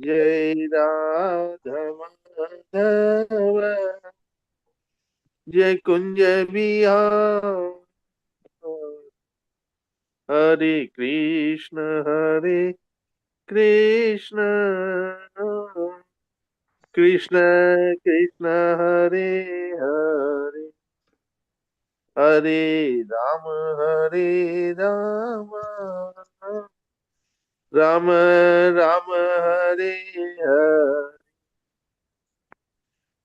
जय राधा माधव, जय कुंज बिहार। हरे कृष्ण कृष्ण कृष्ण कृष्ण हरे हरे, हरे हरे राम, राम राम हरे हरे।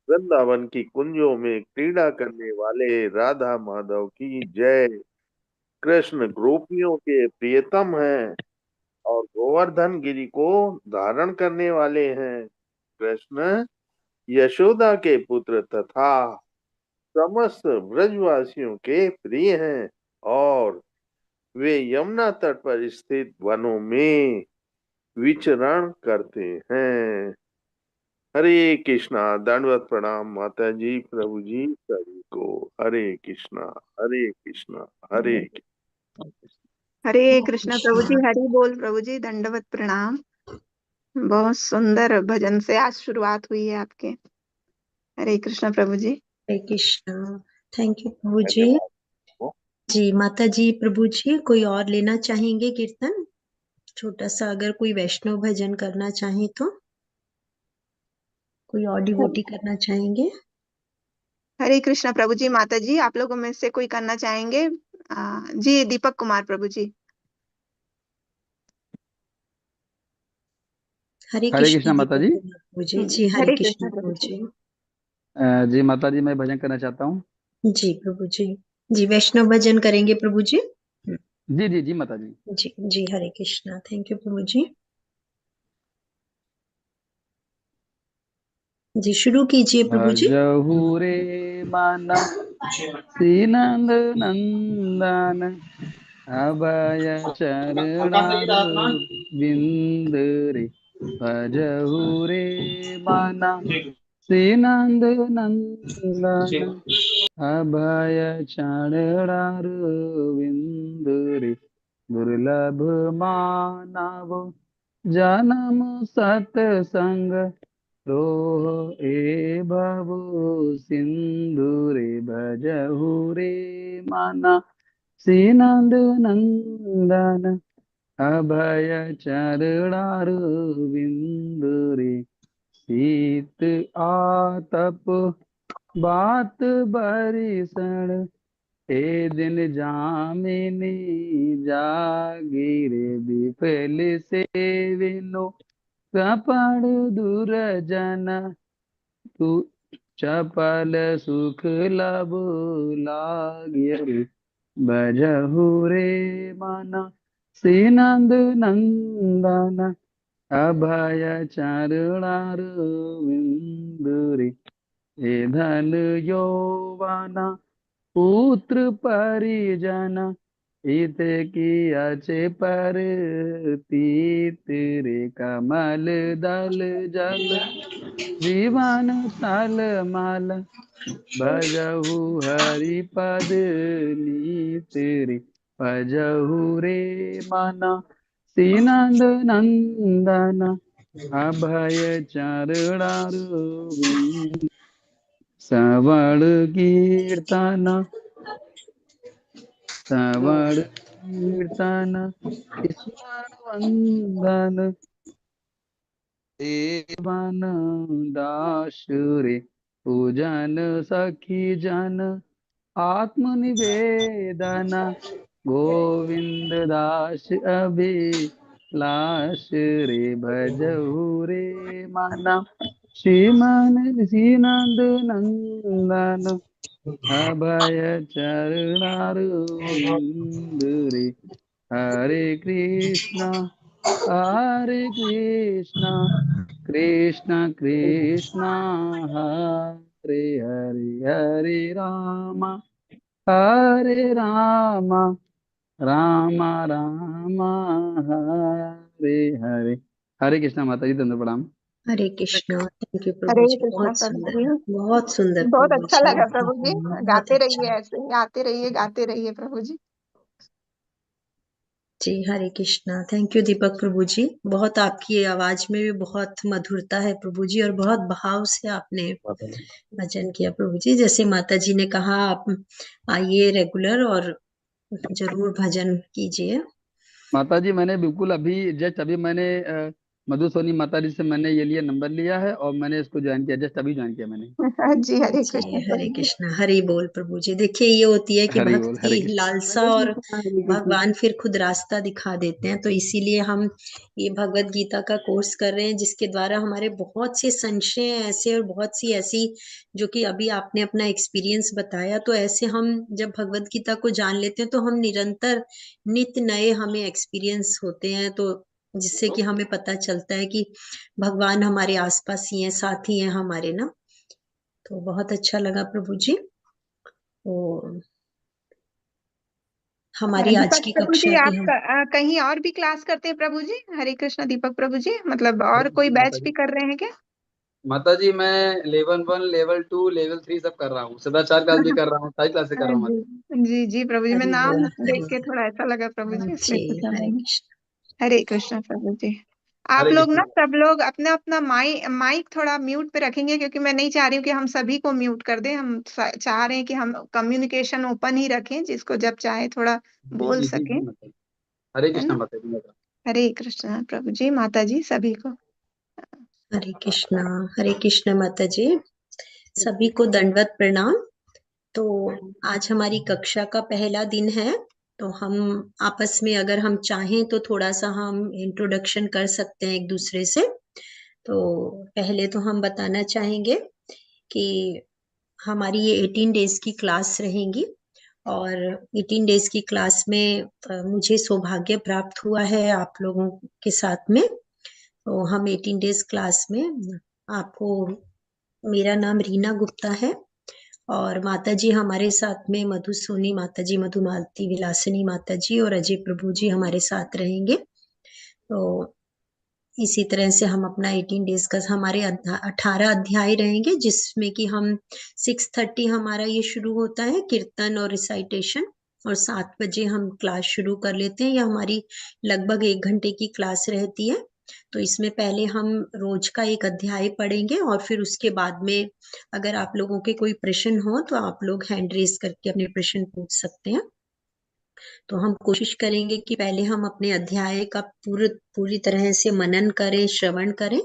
वृंदावन की कुंजों में क्रीड़ा करने वाले राधा माधव की जय। कृष्ण गोपियों के प्रियतम हैं और गोवर्धन गिरी को धारण करने वाले हैं। कृष्ण यशोदा के पुत्र तथा समस्त ब्रजवासियों के प्रिय हैं और वे यमुना तट पर स्थित वनों में विचरण करते हैं। हरे कृष्णा। दंडवत प्रणाम माता जी, प्रभु जी सभी को। हरे कृष्णा हरे कृष्णा हरे हरे कृष्ण प्रभु जी, हरि बोल प्रभु जी, दंडवत प्रणाम। बहुत सुंदर भजन से आज शुरुआत हुई है आपके। हरे कृष्ण प्रभु जी। हरे कृष्णा। थैंक यू प्रभु जी। धन्यवाद। जी माता जी, प्रभु जी कोई और लेना चाहेंगे कीर्तन? छोटा सा अगर कोई वैष्णव भजन करना चाहे तो, कोई और डिवोटी करना चाहेंगे? हरे कृष्ण प्रभु जी। माता जी, आप लोगों में से कोई करना चाहेंगे? जी दीपक कुमार प्रभु जी। हरे हरे कृष्ण कृष्णा माता जी। दीपक कुमार प्रभु जी। जी हरे हरे कृष्ण कृष्ण प्रभु प्रभु जी। जी। जी माता जी, मैं भजन करना चाहता हूँ। जी प्रभु जी। जी वैष्णव भजन करेंगे प्रभु जी। जी जी जी माता जी। जी जी हरे कृष्णा। थैंक यू प्रभु जी। जी शुरू कीजिए प्रभु जी। भजहु रे मन श्रीनंद नंदन, अभय चरणार बिंद रे। भजहु रे मन श्रीनंद नंदन, अभय चरणार बिंद रे। दुर्लभ मानव जन्म सतसंग, रोह ए भवो सिंधु रे। भजहु रे माना श्रीनंद नंदन, अभय चरणार बिंदु रे। शीत आतप बात बरिसण, हे दिन जामिनी जागीरे। विफल से विनो कृपण दुर्जन, तू चपल सुख लब लागिरे। भजहु रे मन श्रीनंद नंदन, अभय चरणार बिंदुरे। हे धन यौवन पुत्र परिजन, हित की अचे पर तीत रे। कमल दल जल जीवन स्थल मल, भजहु हरि पद नीत रे। भजहु रे मन श्रीनंद नंदन, अभय चरणार बिंद। श्रवण कीर्तन श्रवण कीर्तन स्मरण वंदन, देवन दास रे। पूजन सखी जन आत्मनिवेदन, गोविंद दास अभिलाष रे। भजहु रे माना श्रीमन श्रीनंद नंदन, अभय चरणार बिंद रे। हरे कृष्णा कृष्ण कृष्ण हरे हरे, हरे राम राम राम हरे हरे। हरे कृष्णा माता जी, धन्यवाद प्रणाम। हरे कृष्णा। थैंक यू हरे प्रभु जी, कृष्ण बहुत प्रभु सुंदर, जी। बहुत सुंदर बहुत प्रभु अच्छा जी। लगा प्रभु जी। बहुत गाते अच्छा। रहिए, ऐसे ही आते रहिए, गाते रहिए प्रभु जी। जी हरे कृष्णा। थैंक यू दीपक प्रभु जी। बहुत आपकी आवाज में भी बहुत मधुरता है प्रभु जी, और बहुत भाव से आपने भजन किया प्रभु जी। जैसे माता जी ने कहा, आप आइए रेगुलर और जरूर भजन कीजिए। माता जी मैंने बिल्कुल अभी जस्ट अभी मैंने मधु सोनी माता जी से मैंने ये लिया, नंबर लिया है और मैंने इसको ज्वाइन किया, जस्ट अभी ज्वाइन किया मैंने। जी हरे जी कृष्ण हरे प्रभु जी। कृष्णा। हरि बोल प्रभु जी। देखिए ये होती है कि हरि भक्त बोल, की हरे कृष्ण। लालसा, हरे और कृष्ण हरे कृष्ण। भगवान फिर खुद रास्ता दिखा देते हैं। तो इसीलिए हम ये भगवत गीता का कोर्स कर रहे हैं, जिसके द्वारा हमारे बहुत से संशय ऐसे और बहुत सी ऐसी, जो कि अभी आपने अपना एक्सपीरियंस बताया, तो ऐसे हम जब भगवत गीता को जान लेते हैं तो हम निरंतर नित्य नए हमें एक्सपीरियंस होते हैं, तो जिससे कि हमें पता चलता है कि भगवान हमारे आसपास ही हैं, साथी हैं हमारे ना। तो बहुत अच्छा लगा प्रभु जी। तो हमारी आज दीपक की प्रभु जी, कक्षा की आप हम कहीं और भी क्लास करते हैं प्रभु जी? हरे कृष्ण दीपक प्रभु जी, मतलब और कोई माता बैच जी, भी कर रहे हैं क्या? माता जी मैं लेवल 1, लेवल 2, लेवल 3 सब कर रहा हूँ, सदाचार क्लास भी कर रहा हूँ, सारी क्लासेस कर रहा हूँ जी माता जी। जी जी प्रभु जी, मैं हरि नाम बोल, देख हरि के थोड़ा ऐसा लगा प्रभु जी, बोल। इसलिए जी पूछा हरे मैंने। कृष्ण। हरे कृष्ण प्रभु जी। आप हरे लोग ना कृष्ण। सब लोग अपना अपना माइक थोड़ा म्यूट पे रखेंगे, क्योंकि मैं नहीं चाह रही हूँ कि हम सभी को म्यूट कर दें। हम चाह रहे हैं कि हम कम्युनिकेशन ओपन ही रखें, जिसको जब चाहे थोड़ा जी बोल जी जी सकें, जी माता जी। हरे है कृष्ण ना? माता जी। हरे कृष्ण प्रभु जी, माता जी सभी को। हरे कृष्णा। हरे कृष्ण माता जी। सभी को दंडवत प्रणाम। तो आज हमारी कक्षा का पहला दिन है, तो हम आपस में अगर हम चाहें तो थोड़ा सा हम इंट्रोडक्शन कर सकते हैं एक दूसरे से। तो पहले तो हम बताना चाहेंगे कि हमारी ये 18 डेज की क्लास रहेंगी, और 18 डेज की क्लास में मुझे सौभाग्य प्राप्त हुआ है आप लोगों के साथ में। तो हम 18 डेज क्लास में आपको, मेरा नाम रीना गुप्ता है, और माता जी हमारे साथ में मधु सोनी माता जी, मधुमालती विलासिनी माता जी और अजय प्रभु जी हमारे साथ रहेंगे। तो इसी तरह से हम अपना 18 डेज का हमारे 18 अध्याय रहेंगे, जिसमें कि हम 6:30 हमारा ये शुरू होता है कीर्तन और रिसाइटेशन, और 7 बजे हम क्लास शुरू कर लेते हैं। यह हमारी लगभग 1 घंटे की क्लास रहती है। तो इसमें पहले हम रोज का एक अध्याय पढ़ेंगे, और फिर उसके बाद में अगर आप लोगों के कोई प्रश्न हो तो आप लोग हैंड रेज करके अपने प्रश्न पूछ सकते हैं। तो हम कोशिश करेंगे कि पहले हम अपने अध्याय का पूरी तरह से मनन करें, श्रवण करें,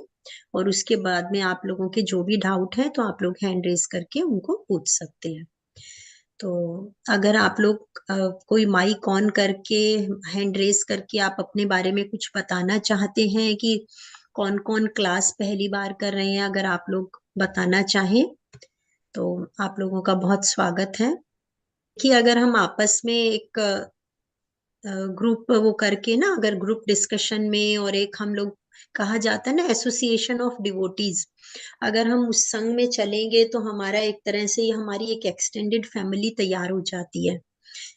और उसके बाद में आप लोगों के जो भी डाउट है तो आप लोग हैंड रेज करके उनको पूछ सकते हैं। तो अगर आप लोग कोई माइक ऑन करके हैंड रेज करके आप अपने बारे में कुछ बताना चाहते हैं कि कौन कौन क्लास पहली बार कर रहे हैं, अगर आप लोग बताना चाहें तो आप लोगों का बहुत स्वागत है। कि अगर हम आपस में एक ग्रुप वो करके ना, अगर ग्रुप डिस्कशन में, और एक हम लोग कहा जाता है ना एसोसिएशन ऑफ डिवोटीज, अगर हम उस संघ में चलेंगे तो हमारा एक तरह से ये हमारी एक एक्सटेंडेड फैमिली तैयार हो जाती है,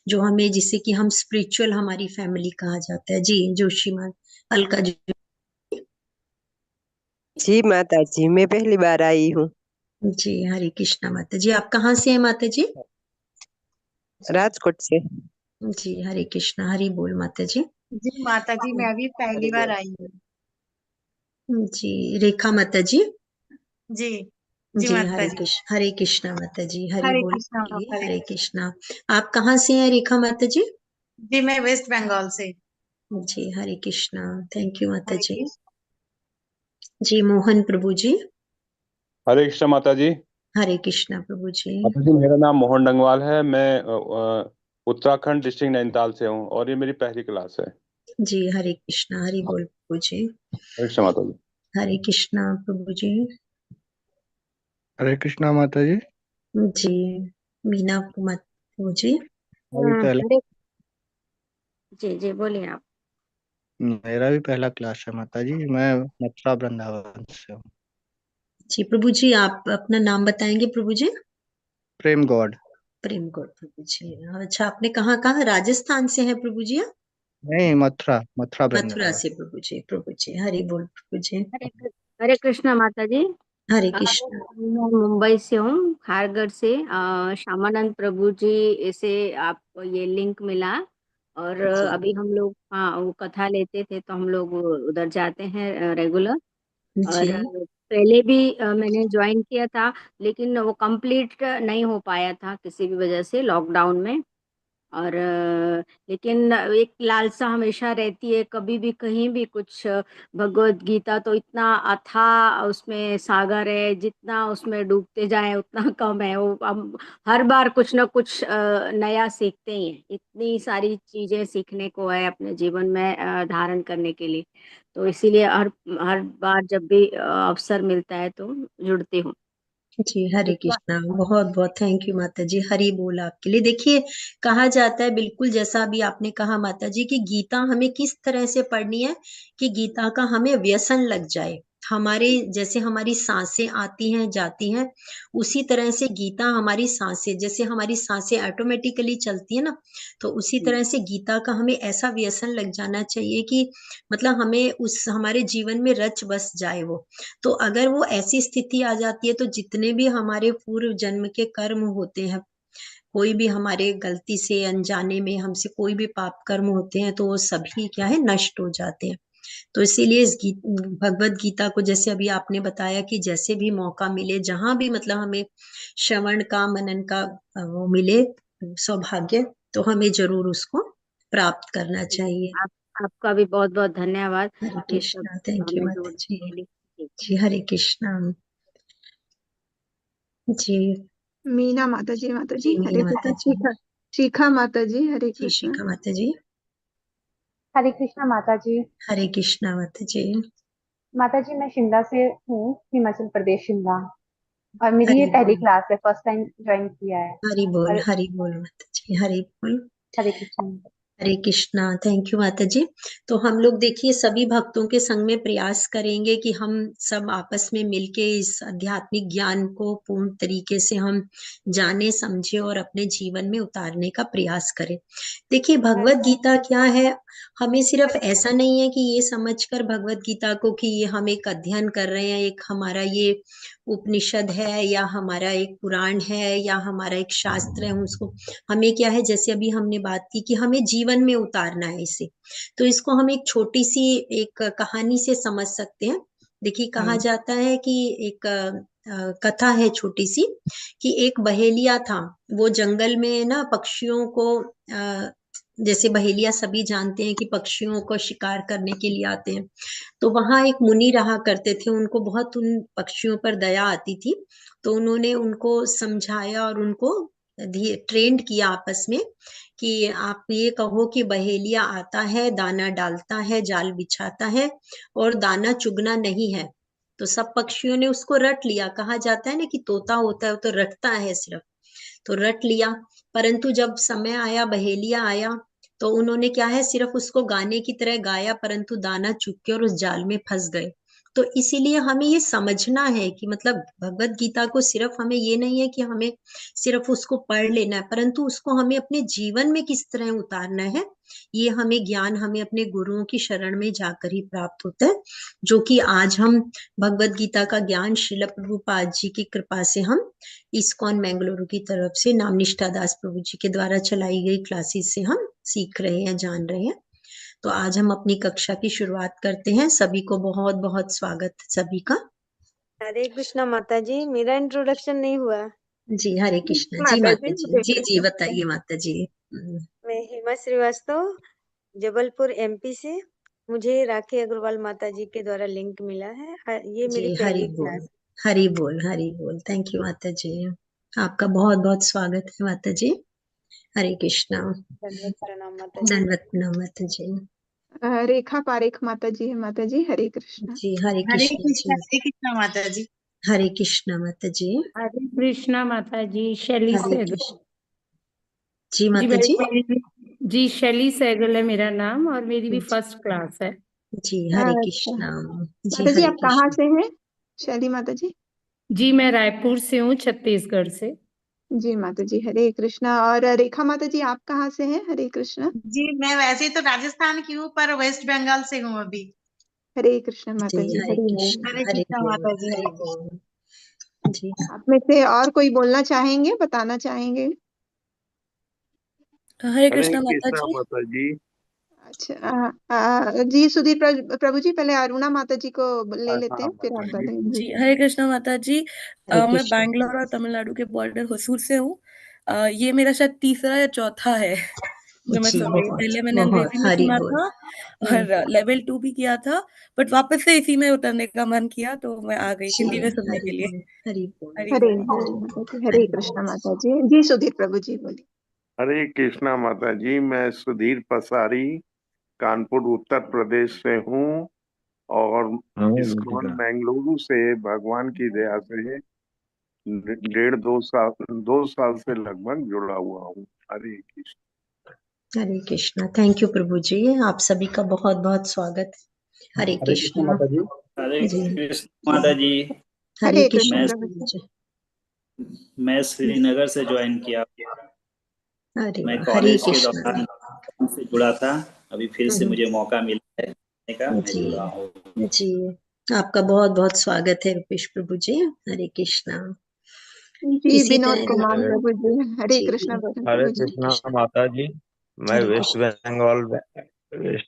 जो हमें, जिसे कि हम स्पिरिचुअल हमारी फैमिली कहा जाता है। जी जोशी मान अलका जी। जी माता जी, मैं पहली बार आई हूँ। जी हरे कृष्णा माता जी। आप कहाँ से हैं माता जी? राजकोट से। जी हरे कृष्णा। हरि बोल माता जी। जी माता जी, मैं भी पहली बार आई हूँ। जी रेखा माता जी। जी जी जी माता जी। हरे कृष्णा माता जी। हरि हरे बोल। कृष्णा हरे हरे कृष्णा। कृष्णा। आप कहाँ से हैं रेखा माता जी? जी मैं वेस्ट बंगाल से। जी हरे कृष्णा। थैंक यू माता हरे जी। कृष्णा। जी मोहन प्रभु जी। हरे कृष्ण माता जी। हरे कृष्णा प्रभु जी। माता जी मेरा नाम मोहन डंगवाल है। मैं उत्तराखंड डिस्ट्रिक्ट नैनीताल से हूँ और ये मेरी पहली क्लास है। जी हरे कृष्णा। हरि बोल प्रभु जी। हरे कृष्ण माता जी। हरे कृष्णा प्रभु जी। हरे कृष्णा माता जी। जी मीना प्रभु जी। अभी पहला हरे जी जी बोलिए आप। मेरा भी पहला क्लास है माता जी। मैं मथुरा वृंदावन से हूँ। जी प्रभु जी, आप अपना नाम बताएंगे प्रभु जी? प्रेम गॉड। प्रेम गौर प्रभु जी। अच्छा, आपने कहाँ कहाँ, राजस्थान से है प्रभु जी? नहीं, मथुरा मथुरा मथुरा वृंदावन। से प्रभु जी। प्रभु जी हरि बोल प्रभु जी। हरे कृष्णा माता जी। हरे कृष्णा। मैं मुंबई से हूँ, खारगढ़ से। श्यामानंद प्रभु जी से आप ये लिंक मिला, और जी अभी हम लोग हाँ वो कथा लेते थे तो हम लोग उधर जाते हैं रेगुलर। और जी पहले भी मैंने ज्वाइन किया था, लेकिन वो कंप्लीट नहीं हो पाया था किसी भी वजह से लॉकडाउन में। और लेकिन एक लालसा हमेशा रहती है, कभी भी कहीं भी कुछ भगवत गीता तो इतना अथाह उसमें सागर है, जितना उसमें डूबते जाए उतना कम है। वो हम हर बार कुछ ना कुछ नया सीखते ही हैं, इतनी सारी चीजें सीखने को है अपने जीवन में धारण करने के लिए। तो इसीलिए हर हर बार जब भी अवसर मिलता है तो जुड़ती हूँ। जी हरे इसका कृष्णा, बहुत बहुत थैंक यू माता जी, हरि बोल आपके लिए। देखिए, कहा जाता है बिल्कुल जैसा अभी आपने कहा माता जी कि गीता हमें किस तरह से पढ़नी है कि गीता का हमें व्यसन लग जाए। हमारे जैसे हमारी सांसें आती हैं जाती हैं, उसी तरह से गीता हमारी सांसें, जैसे हमारी सांसें ऑटोमेटिकली चलती है ना, तो उसी तरह से गीता का हमें ऐसा व्यसन लग जाना चाहिए कि मतलब हमें उस हमारे जीवन में रच बस जाए वो। तो अगर वो ऐसी स्थिति आ जाती है तो जितने भी हमारे पूर्व जन्म के कर्म होते हैं, कोई भी हमारे गलती से अनजाने में हमसे कोई भी पाप कर्म होते हैं, तो वो सभी क्या है नष्ट हो जाते हैं। तो इसीलिए इस भगवत गीता को जैसे अभी आपने बताया कि जैसे भी मौका मिले, जहां भी मतलब हमें श्रवण का मनन का वो मिले सौभाग्य, तो हमें जरूर उसको प्राप्त करना चाहिए। आप आपका भी बहुत बहुत धन्यवाद हरे ये सब कृष्णा, थैंक यू हमें माता जोड़ने जी। के लिए। ठीक है। जी हरे कृष्णा। जी मीना माता जी, माता जी जी हरे मीना माता कृष्ण। जी। शिखा, शिखा माता जी हरे जी कृष्ण। शिखा माता जी। हरे कृष्णा माता जी। हरे कृष्णा माता जी। माता जी मैं शिमला से हूँ, हिमाचल प्रदेश शिमला। और मेरी ये हरि पहली बोल, क्लास है, फर्स्ट टाइम ज्वाइन किया है। हरि बोल, और हरि बोल माता जी, हरि बोल। हरे कृष्णा। हरे कृष्णा, थैंक यू माता जी। तो हम लोग देखिए सभी भक्तों के संग में प्रयास करेंगे कि हम सब आपस में मिलके इस आध्यात्मिक ज्ञान को पूर्ण तरीके से हम जाने समझे और अपने जीवन में उतारने का प्रयास करें। देखिए भगवत गीता क्या है, हमें सिर्फ ऐसा नहीं है कि ये समझकर भगवत गीता को कि ये हम एक अध्ययन कर रहे हैं, एक हमारा ये उपनिषद है या हमारा एक पुराण है या हमारा एक शास्त्र है, उसको हमें क्या है जैसे अभी हमने बात की कि हमें जीवन में उतारना है इसे। तो इसको हम एक छोटी सी एक कहानी से समझ सकते हैं। देखिए कहा जाता है कि एक कथा है छोटी सी कि एक बहेलिया था, वो जंगल में ना पक्षियों को जैसे बहेलिया सभी जानते हैं कि पक्षियों को शिकार करने के लिए आते हैं। तो वहां एक मुनि रहा करते थे, उनको बहुत उन पक्षियों पर दया आती थी। तो उन्होंने उनको समझाया और उनको ट्रेंड किया आपस में कि आप ये कहो कि बहेलिया आता है, दाना डालता है, जाल बिछाता है और दाना चुगना नहीं है। तो सब पक्षियों ने उसको रट लिया। कहा जाता है ना कि तोता होता है वो तो रटता है सिर्फ, तो रट लिया। परंतु जब समय आया, बहेलिया आया, तो उन्होंने क्या है सिर्फ उसको गाने की तरह गाया, परंतु दाना चुग के और उस जाल में फंस गए। तो इसीलिए हमें ये समझना है कि मतलब भगवत गीता को सिर्फ हमें ये नहीं है कि हमें सिर्फ उसको पढ़ लेना है, परंतु उसको हमें अपने जीवन में किस तरह उतारना है, ये हमें ज्ञान हमें अपने गुरुओं की शरण में जाकर ही प्राप्त होता है। जो कि आज हम भगवत गीता का ज्ञान श्रील प्रभुपाद जी की कृपा से हम इस्कॉन मैंगलुरु की तरफ से नाम निष्ठा दास प्रभु जी के द्वारा चलाई गई क्लासेस से हम सीख रहे हैं, जान रहे हैं। तो आज हम अपनी कक्षा की शुरुआत करते हैं। सभी को बहुत बहुत स्वागत सभी का। हरे कृष्णा माता जी, मेरा इंट्रोडक्शन नहीं हुआ। जी हरे कृष्णा जी माता माता जी जी। हरे जी जी कृष्णा। बताइए माता जी। मैं हेमा श्रीवास्तव, जबलपुर एमपी से। मुझे राखी अग्रवाल माता जी के द्वारा लिंक मिला है। ये मेरी जी हरि पहली बोल, क्लास। हरि बोल, हरि बोल। थैंक यू माता जी, आपका बहुत बहुत स्वागत है माता जी। हरे कृष्णा, धन्यवाद, प्रणाम माता जी। दंडवत प्रणाम माता जी। रेखा पारेख माता जी है, माता जी हरे कृष्ण। जी हरे हरे कृष्णा कृष्णा, जी। हरे कृष्णा माता जी। हरे कृष्णा माता जी। हरे कृष्णा माता जी। शैली हरे सहगल। कृष्ण जी जी माता जी। जी शैली सहगल है मेरा नाम, और मेरी भी फर्स्ट क्लास है। जी हरे अच्छा कृष्णा। जी माता जी, हरे आप कहाँ कृष्ण। से हैं शैली माता जी? जी मैं रायपुर से हूँ, छत्तीसगढ़ से। जी माता जी हरे कृष्णा। और रेखा माता जी आप कहाँ से हैं? हरे कृष्णा। जी मैं वैसे तो राजस्थान की हूँ, पर वेस्ट बंगाल से हूँ अभी। हरे कृष्णा जी माता जी हरे हरि बोल। कृष्ण, हरे हरे कृष्णा बोल, माता जी, हरे हरे कृष्णा। बोल। जी आप में से और कोई बोलना चाहेंगे, बताना चाहेंगे? हरे हरे कृष्णा माता कृष्णा जी। माता जी। अच्छा जी सुधीर प्रभु जी, पहले अरुणा माता जी को ले लेते हाँ हैं, फिर आप माता जी। बताएंगे जी जी। हरे कृष्णा माता जी। हरे मैं कृष्ण बैंगलोर और तमिलनाडु के बॉर्डर होसूर से हूँ। ये मेरा शायद तीसरा या चौथा है जो मैं जी, सुन रही हूँ। बहुत पहले मैंने बहुत अंग्रेजी में हरि सुना बोल। था और लेवल 2 भी किया था, बट वापस से इसी में उतरने का मन किया तो मैं आ गई जी, हिंदी में सुनने के लिए। हरि बोल। हरि हरे बोल। बोल माता जी, हरे कृष्णा माता जी। जी सुधीर प्रभु जी बोलिए। हरे कृष्णा माता जी, मैं सुधीर पसारी कानपुर उत्तर प्रदेश से हूँ और इस्कॉन बेंगलुरु से भगवान की दया से 2 साल से लगभग जुड़ा हुआ हूँ। हरे कृष्ण। हरे कृष्णा। थैंक यू प्रभु जी, आप सभी का बहुत बहुत स्वागत। हरे हरे कृष्ण कृष्णा माता जी। हरे जी। कृष्ण माता जी। हरे हरे कृष्ण कृष्ण मैं प्रभु जी। मैं श्रीनगर से ज्वाइन किया। अरे मैं वाह, हरे कॉलेज के कृष्णा। दौरान से जुड़ा था, अभी फिर से हम्म, मुझे मौका मिला है आने का, मैं जी जुड़ा हूँ। जी, आपका बहुत बहुत स्वागत है रुपेश प्रभु जी। हरे कृष्णा। जी इसी विनोद तरह कुमार प्रभु जी, हरे जी कृष्ण हरे प्रभु जी। कृष्णा माता जी। मैं हरे वेस्ट कृष्ण।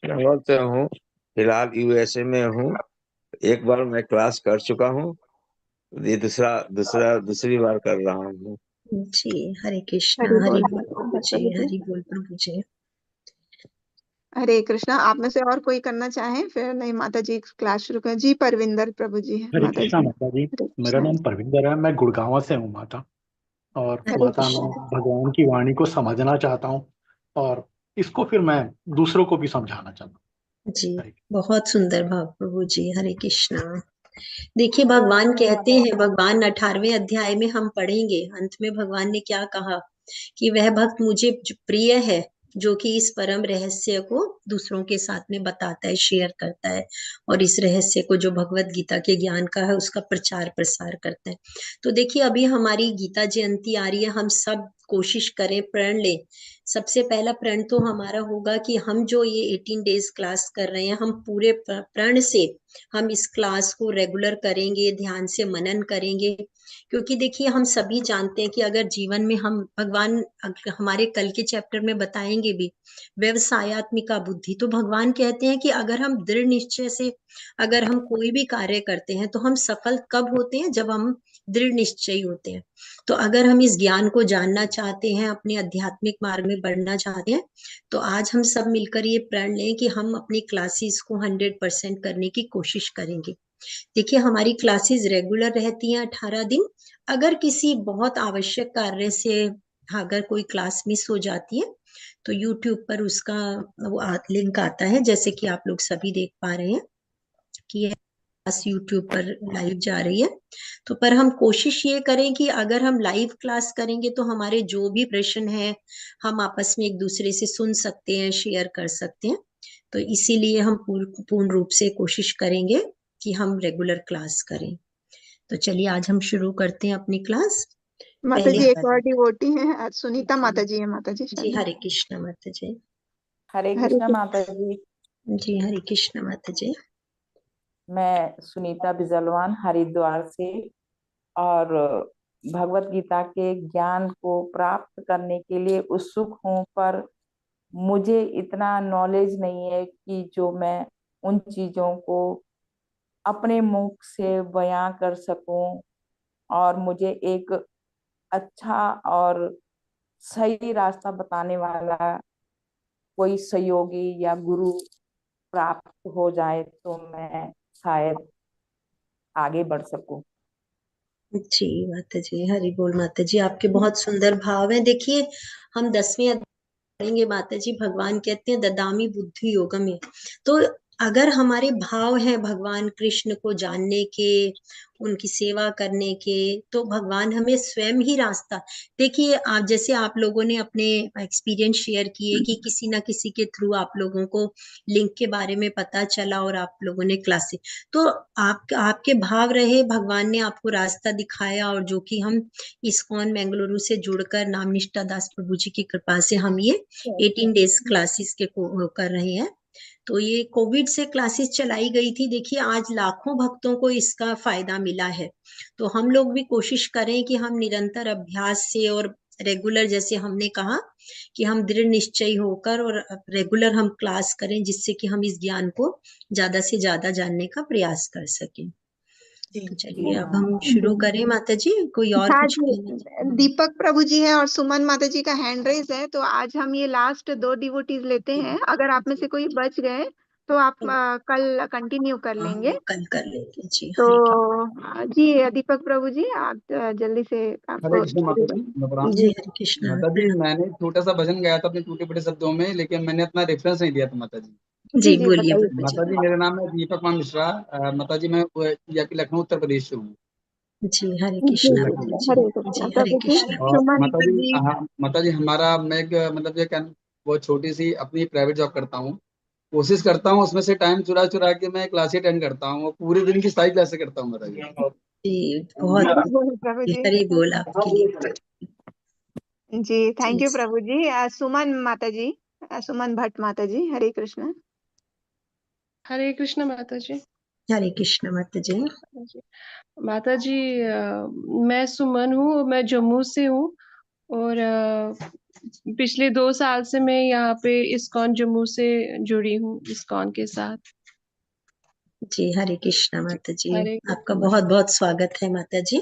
बंगाल से हूँ, फिलहाल यूएसए में हूँ। एक बार मैं क्लास कर चुका हूँ, ये दूसरी बार कर रहा हूँ। जी हरे कृष्णा। हरि हरि बोल बोल प्रभु जी, प्रभु जी। हरि बोल प्रभु जी। हरे कृष्णा। आप में से और कोई करना चाहें, फिर नहीं माता जी क्लास शुरू करें। जी परविंदर प्रभु जी, हरे माता कृष्णा जी। माता जी। हरे मेरा कृष्णा। नाम परविंदर है, मैं गुड़गांव से हूँ माता। और हरे माता, मैं कृष्णा। भगवान की वाणी को समझना चाहता हूँ और इसको फिर मैं दूसरों को भी समझाना चाहता जी हूँ। बहुत सुंदर भाव प्रभु जी। हरे कृष्णा। देखिए भगवान कहते हैं, भगवान 18वें अध्याय में हम पढ़ेंगे, अंत में भगवान ने क्या कहा कि वह भक्त मुझे प्रिय है जो कि इस परम रहस्य को दूसरों के साथ में बताता है, शेयर करता है, और इस रहस्य को जो भगवत गीता के ज्ञान का है उसका प्रचार प्रसार करता है। तो देखिए अभी हमारी गीता जयंती आ रही है, हम सब कोशिश करें, प्रण लें। सबसे पहला प्रण तो हमारा होगा कि हम जो ये 18 डेज क्लास कर रहे हैं, हम पूरे प्रण से हम इस क्लास को रेगुलर करेंगे, ध्यान से मनन करेंगे। क्योंकि देखिए हम सभी जानते हैं कि अगर जीवन में हम, भगवान हमारे कल के चैप्टर में बताएंगे भी, व्यवसायत्मिका बुद्धि, तो भगवान कहते हैं कि अगर हम दृढ़ निश्चय से अगर हम कोई भी कार्य करते हैं तो हम सफल कब होते हैं, जब हम दृढ़ निश्चयी होते हैं। तो अगर हम इस ज्ञान को जानना चाहते हैं, अपने आध्यात्मिक मार्ग में बढ़ना चाहते हैं, तो आज हम सब मिलकर ये प्रण लें कि हम अपनी क्लासेस को 100% करने की कोशिश करेंगे। देखिए हमारी क्लासेस रेगुलर रहती हैं 18 दिन। अगर किसी बहुत आवश्यक कार्य से अगर कोई क्लास मिस हो जाती है तो यूट्यूब पर उसका वो लिंक आता है, जैसे कि आप लोग सभी देख पा रहे हैं कि यह क्लास यूट्यूब पर लाइव जा रही है। तो पर हम कोशिश ये करें कि अगर हम लाइव क्लास करेंगे तो हमारे जो भी प्रश्न है हम आपस में एक दूसरे से सुन सकते हैं, शेयर कर सकते हैं। तो इसीलिए हम पूर्ण रूप से कोशिश करेंगे कि हम रेगुलर क्लास करें। तो चलिए आज हम शुरू करते हैं अपनी क्लास। माता पहले जी एक और डिवोटी है, आज सुनीता माता जी है माता जी जी शायद। हरे कृष्ण माता जी। हरे हरे कृष्ण माता जी। जी हरे कृष्ण माता जी। मैं सुनीता बिजलवान हरिद्वार से, और भगवत गीता के ज्ञान को प्राप्त करने के लिए उत्सुक हूँ, पर मुझे इतना नॉलेज नहीं है कि जो मैं उन चीजों को अपने मुख से बयां कर सकूं, और मुझे एक अच्छा और सही रास्ता बताने वाला कोई सहयोगी या गुरु प्राप्त हो जाए तो मैं शायद आगे बढ़ सकूं। जी माता जी, हरि बोल माता जी, आपके बहुत सुंदर भाव है। देखिए हम 10वें पढ़ेंगे माता जी, भगवान कहते हैं ददामी बुद्धि योगम में। तो अगर हमारे भाव हैं भगवान कृष्ण को जानने के, उनकी सेवा करने के, तो भगवान हमें स्वयं ही रास्ता। देखिए आप, जैसे आप लोगों ने अपने एक्सपीरियंस शेयर किए कि किसी ना किसी के थ्रू आप लोगों को लिंक के बारे में पता चला और आप लोगों ने क्लास, तो आपके भाव रहे, भगवान ने आपको रास्ता दिखाया, और जो कि हम इस्कॉन बेंगलुरु से जुड़कर नाम निष्ठा दास प्रभु जी की कृपा से हम ये 18 डेज क्लासेस के कर रहे हैं। तो ये कोविड से क्लासेस चलाई गई थी। देखिए आज लाखों भक्तों को इसका फायदा मिला है। तो हम लोग भी कोशिश करें कि हम निरंतर अभ्यास से और रेगुलर, जैसे हमने कहा कि हम दृढ़ निश्चयी होकर और रेगुलर हम क्लास करें, जिससे कि हम इस ज्ञान को ज्यादा से ज्यादा जानने का प्रयास कर सकें। तो चलिए अब हम शुरू करें माता जी। कोई और हाँ कुछ जी, कहना चाहे? दीपक प्रभु जी हैं और सुमन माता जी का हैंड रेज है, तो आज हम ये लास्ट 2 डिवोटीज लेते हैं। अगर आप में से कोई बच गए तो आप कल कंटिन्यू कर लेंगे। कल कर लेंगे जी। तो जी दीपक प्रभु जी, आप जल्दी से हरे आपको कृष्ण माता जी, प्रणाम। जी हरे कृष्ण। माता जी मैंने छोटा सा भजन गाया था अपने टूटे फूटे शब्दों में, लेकिन मैंने अपना रेफरेंस नहीं दिया था माता जी। जी बोलिए माता जी मेरा नाम है दीपक मान मिश्रा। माता जी मैं लखनऊ उत्तर प्रदेश से हूँ। जी हरे कृष्णा माता जी। जी हरे कृष्णा। और माता जी, हाँ माता जी, हमारा मैं एक मतलब ये वो छोटी सी अपनी प्राइवेट जॉब करता हूँ। कोशिश करता हूँ उसमें से टाइम चुरा चुरा के मैं क्लास अटेंड करता हूँ, पूरे दिन की सारी क्लासें करता हूँ माता जी। जी बहुत हरी बोल आपके लिए। जी थैंक यू प्रभु जी। सुमन माता जी, सुमन भट्ट माता जी, हरे कृष्ण। हरे कृष्ण माता जी। हरे कृष्ण माता जी। माता जी मैं सुमन हूँ, मैं जम्मू से हूँ और पिछले 2 साल से मैं यहाँ पे इस्कॉन जम्मू से जुड़ी हूँ इस्कॉन के साथ। जी हरे कृष्णा माता जी। हरे आपका बहुत बहुत स्वागत है माता जी।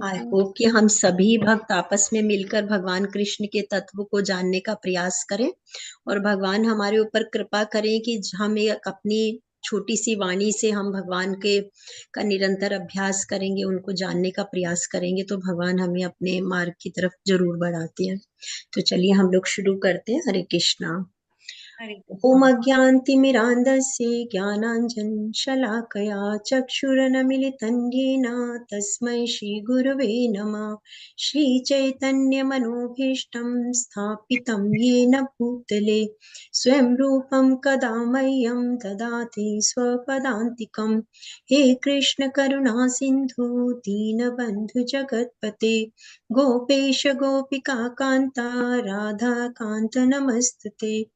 आई होप कि हम सभी भक्त आपस में मिलकर भगवान कृष्ण के तत्व को जानने का प्रयास करें और भगवान हमारे ऊपर कृपा करें कि हम एक अपनी छोटी सी वाणी से हम भगवान के का निरंतर अभ्यास करेंगे, उनको जानने का प्रयास करेंगे, तो भगवान हमें अपने मार्ग की तरफ जरूर बढ़ाते हैं। तो चलिए हम लोग शुरू करते हैं। हरे कृष्णा। ओम अज्ञानतिमिरान्धस्य ज्ञानाञ्जनशलाकया चक्षुरुन्मीलितं येन तस्मै श्रीगुरवे नमः। श्रीचैतन्यमनोभीष्टं स्थापितं येन भूतले स्वयं रूपं कदा मह्यं ददाति स्वपदान्तिकं। हे कृष्ण करुणा सिन्धु दीनबन्धु जगत्पते गोपेश गोपिका कान्ता राधा कान्त नमस्तुते।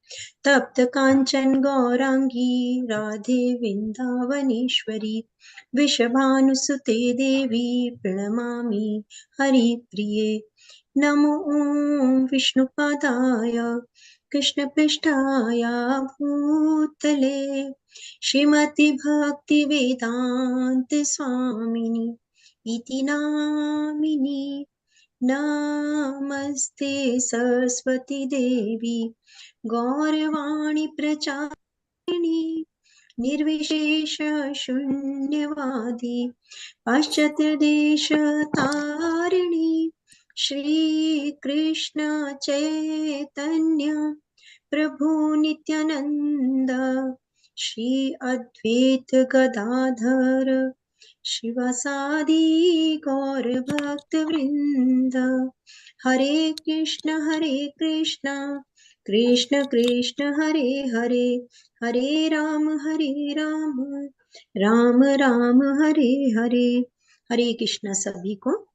तप्त कांचन गौरांगी राधे वृंदावनेश्वरी वृषभानुसुते देवी प्रणमामि हरिप्रिये। नमो विष्णुपादाय कृष्णपृष्ठाय भूतले श्रीमति भक्ति वेदांत स्वामिनी इति नामिनी। नमस्ते सरस्वती देवी गौरवाणी प्रचारिणी निर्विशेष शून्यवादी पाश्चात्य देश तारिणी। श्री कृष्ण चैतन्य प्रभु नित्यानंद श्री अद्वैत गदाधर शिवासादि गौर भक्त वृंद। हरे कृष्ण कृष्ण कृष्ण हरे हरे हरे राम राम राम हरे हरे। हरे कृष्ण सभी को।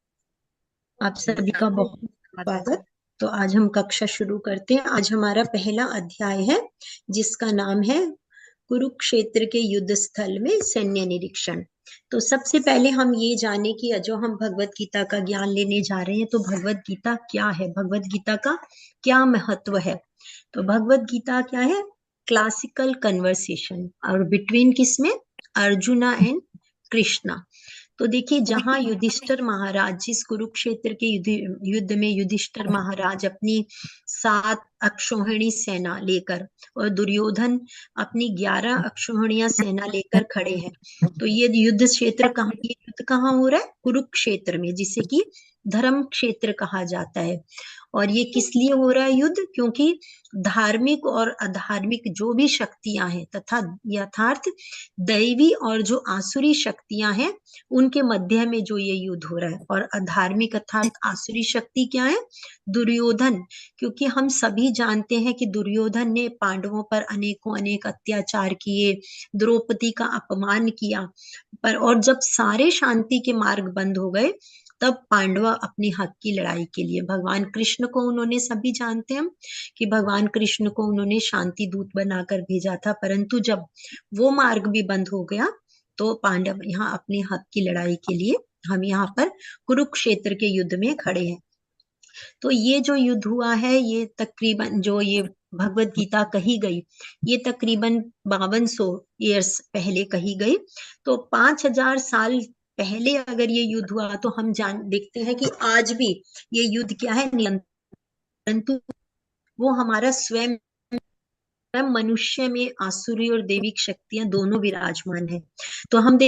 आप सभी का बहुत स्वागत। तो आज हम कक्षा शुरू करते हैं। आज हमारा पहला अध्याय है जिसका नाम है कुरुक्षेत्र के युद्ध स्थल में सैन्य निरीक्षण। तो सबसे पहले हम ये जाने कि जो हम भगवत गीता का ज्ञान लेने जा रहे हैं, तो भगवत गीता क्या है, भगवत गीता का क्या महत्व है। तो भगवत गीता क्या है? क्लासिकल कन्वर्सेशन और बिटवीन किसमें? अर्जुना एंड कृष्णा। तो देखिए, जहां युधिष्ठिर महाराज, जिस कुरुक्षेत्र के युद्ध में युधिष्ठिर महाराज अपनी 7 अक्षौहिणी सेना लेकर और दुर्योधन अपनी 11 अक्षौहिणियां सेना लेकर खड़े हैं, तो ये युद्ध क्षेत्र कहाँ, ये युद्ध कहाँ हो रहा है? कुरुक्षेत्र में, जिसे कि धर्म क्षेत्र कहा जाता है। और ये किस लिए हो रहा है युद्ध? क्योंकि धार्मिक और अधार्मिक जो भी शक्तियां हैं तथा यथार्थ दैवी और जो आसुरी शक्तियां हैं, उनके मध्य में जो ये युद्ध हो रहा है। और अधार्मिक अर्थात आसुरी शक्ति क्या है? दुर्योधन। क्योंकि हम सभी जानते हैं कि दुर्योधन ने पांडवों पर अनेकों अनेक अत्याचार किए, द्रौपदी का अपमान किया, पर और जब सारे शांति के मार्ग बंद हो गए, तब पांडव अपने हक की लड़ाई के लिए भगवान कृष्ण को, उन्होंने सभी जानते हैं कि भगवान कृष्ण को उन्होंने शांति दूत बनाकर भेजा था, परंतु जब वो मार्ग भी बंद हो गया तो पांडव यहाँ अपने हक की लड़ाई के लिए, हम यहाँ पर कुरुक्षेत्र के युद्ध में खड़े हैं। तो ये जो युद्ध हुआ है, ये तकरीबन जो ये भगवत गीता कही गई, ये तकरीबन 5200 ईयर्स पहले कही गई। तो 5000 साल पहले अगर ये युद्ध हुआ तो हम देखते हैं कि आज भी ये युद्ध क्या है, परंतु वो हमारा स्वयं मनुष्य में आसुरी और दैविक शक्तियां दोनों विराजमान है। तो हम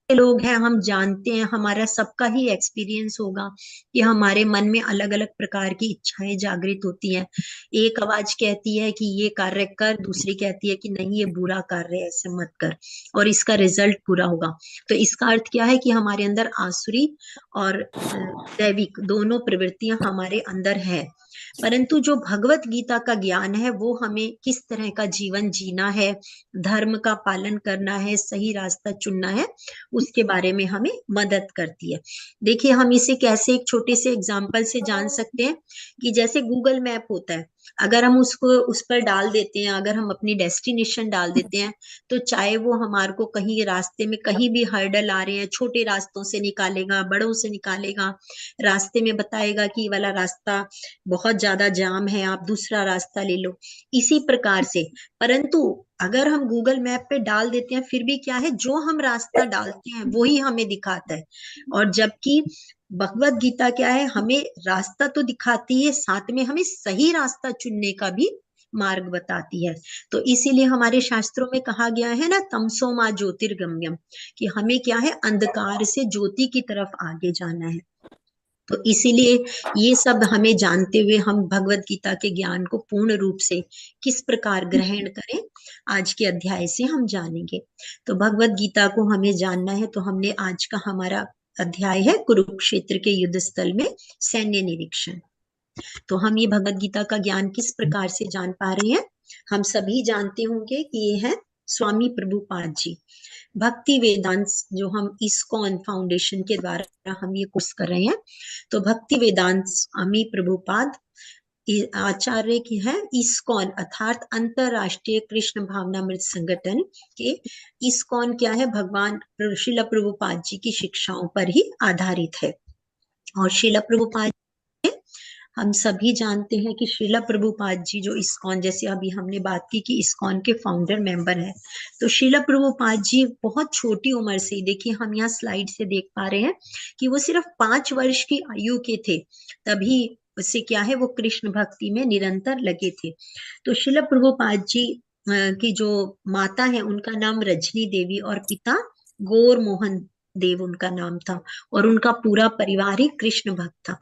लोग हैं, हम जानते हैं, हमारा सबका ही एक्सपीरियंस होगा कि हमारे मन में अलग अलग प्रकार की इच्छाएं जागृत होती हैं। एक आवाज कहती है कि ये कार्य कर, दूसरी कहती है कि नहीं ये बुरा कार्य है, ऐसे मत कर, और इसका रिजल्ट बुरा होगा। तो इसका अर्थ क्या है कि हमारे अंदर आसुरी और दैविक दोनों प्रवृत्तियां हमारे अंदर है। परंतु जो भगवत गीता का ज्ञान है वो हमें किस तरह का जीवन जीना है, धर्म का पालन करना है, सही रास्ता चुनना है, उसके बारे में हमें मदद करती है। देखिए हम इसे कैसे एक छोटे से एग्जाम्पल से जान सकते हैं कि जैसे गूगल मैप होता है, अगर हम उसको उस पर डाल देते हैं, अगर हम अपनी डेस्टिनेशन डाल देते हैं, तो चाहे वो हमारे को कहीं रास्ते में कहीं भी हर्डल आ रहे हैं, छोटे रास्तों से निकालेगा, बड़ों से निकालेगा, रास्ते में बताएगा कि ये वाला रास्ता बहुत ज्यादा जाम है, आप दूसरा रास्ता ले लो, इसी प्रकार से। परंतु अगर हम गूगल मैप पे डाल देते हैं, फिर भी क्या है, जो हम रास्ता डालते हैं वही हमें दिखाता है। और जबकि भगवत गीता क्या है, हमें रास्ता तो दिखाती है, साथ में हमें सही रास्ता चुनने का भी मार्ग बताती है। तो इसीलिए हमारे शास्त्रों में कहा गया है ना, तमसो मा ज्योतिर्गम्यम, कि हमें क्या है, अंधकार से ज्योति की तरफ आगे जाना है। तो इसीलिए ये सब हमें जानते हुए हम भगवत गीता के ज्ञान को पूर्ण रूप से किस प्रकार ग्रहण करें, आज के अध्याय से हम जानेंगे। तो भगवत गीता को हमें जानना है, तो हमने आज का हमारा अध्याय है कुरुक्षेत्र के युद्ध स्थल में सैन्य निरीक्षण। तो हम ये भगवत गीता का ज्ञान किस प्रकार से जान पा रहे हैं, हम सभी जानते होंगे कि ये है स्वामी प्रभुपाद जी। भक्ति वेदांत जो हम इस्कॉन फाउंडेशन के द्वारा हम ये कोर्स कर रहे हैं, तो भक्ति वेदांत स्वामी प्रभुपाद आचार्य की है इस्कॉन, अर्थात अंतरराष्ट्रीय कृष्ण भावनामृत संगठन के। इस्कॉन क्या है, भगवान श्रील प्रभुपाद जी की शिक्षाओं पर ही आधारित है। और श्रील प्रभुपाद हम सभी जानते हैं कि श्रील प्रभुपाद जी जो इस्कॉन, जैसे अभी हमने बात की कि इस्कॉन के फाउंडर मेंबर हैं, तो श्रील प्रभुपाद जी बहुत छोटी उम्र से, देखिए हम यहाँ स्लाइड से देख पा रहे हैं कि वो सिर्फ 5 वर्ष की आयु के थे, तभी उससे क्या है, वो कृष्ण भक्ति में निरंतर लगे थे। तो श्रील प्रभुपाद जी की जो माता है उनका नाम रजनी देवी और पिता गौर मोहन देव उनका नाम था, और उनका पूरा परिवार ही कृष्ण भक्त था।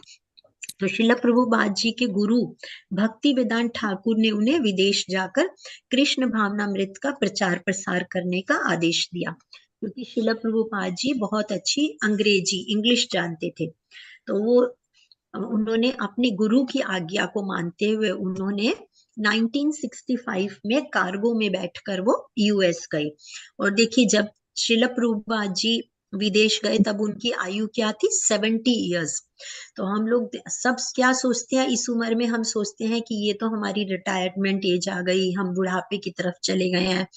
तो श्रील प्रभुपाद जी के गुरु भक्ति वेदांत ठाकुर ने उन्हें विदेश जाकर कृष्ण भावनामृत का प्रचार प्रसार करने का आदेश दिया, क्योंकि श्रील प्रभुपाद जी बहुत अच्छी अंग्रेजी इंग्लिश जानते थे। तो वो उन्होंने अपने गुरु की आज्ञा को मानते हुए उन्होंने 1965 में कार्गो में बैठकर वो यूएस गए। और देखिए जब श्रील प्रभुपाद जी विदेश गए तब उनकी आयु क्या थी, 70 इयर्स। तो हम लोग सब क्या सोचते हैं, इस उम्र में हम सोचते हैं कि ये तो हमारी रिटायरमेंट एज आ गई, हम बुढ़ापे की तरफ चले गए हैं,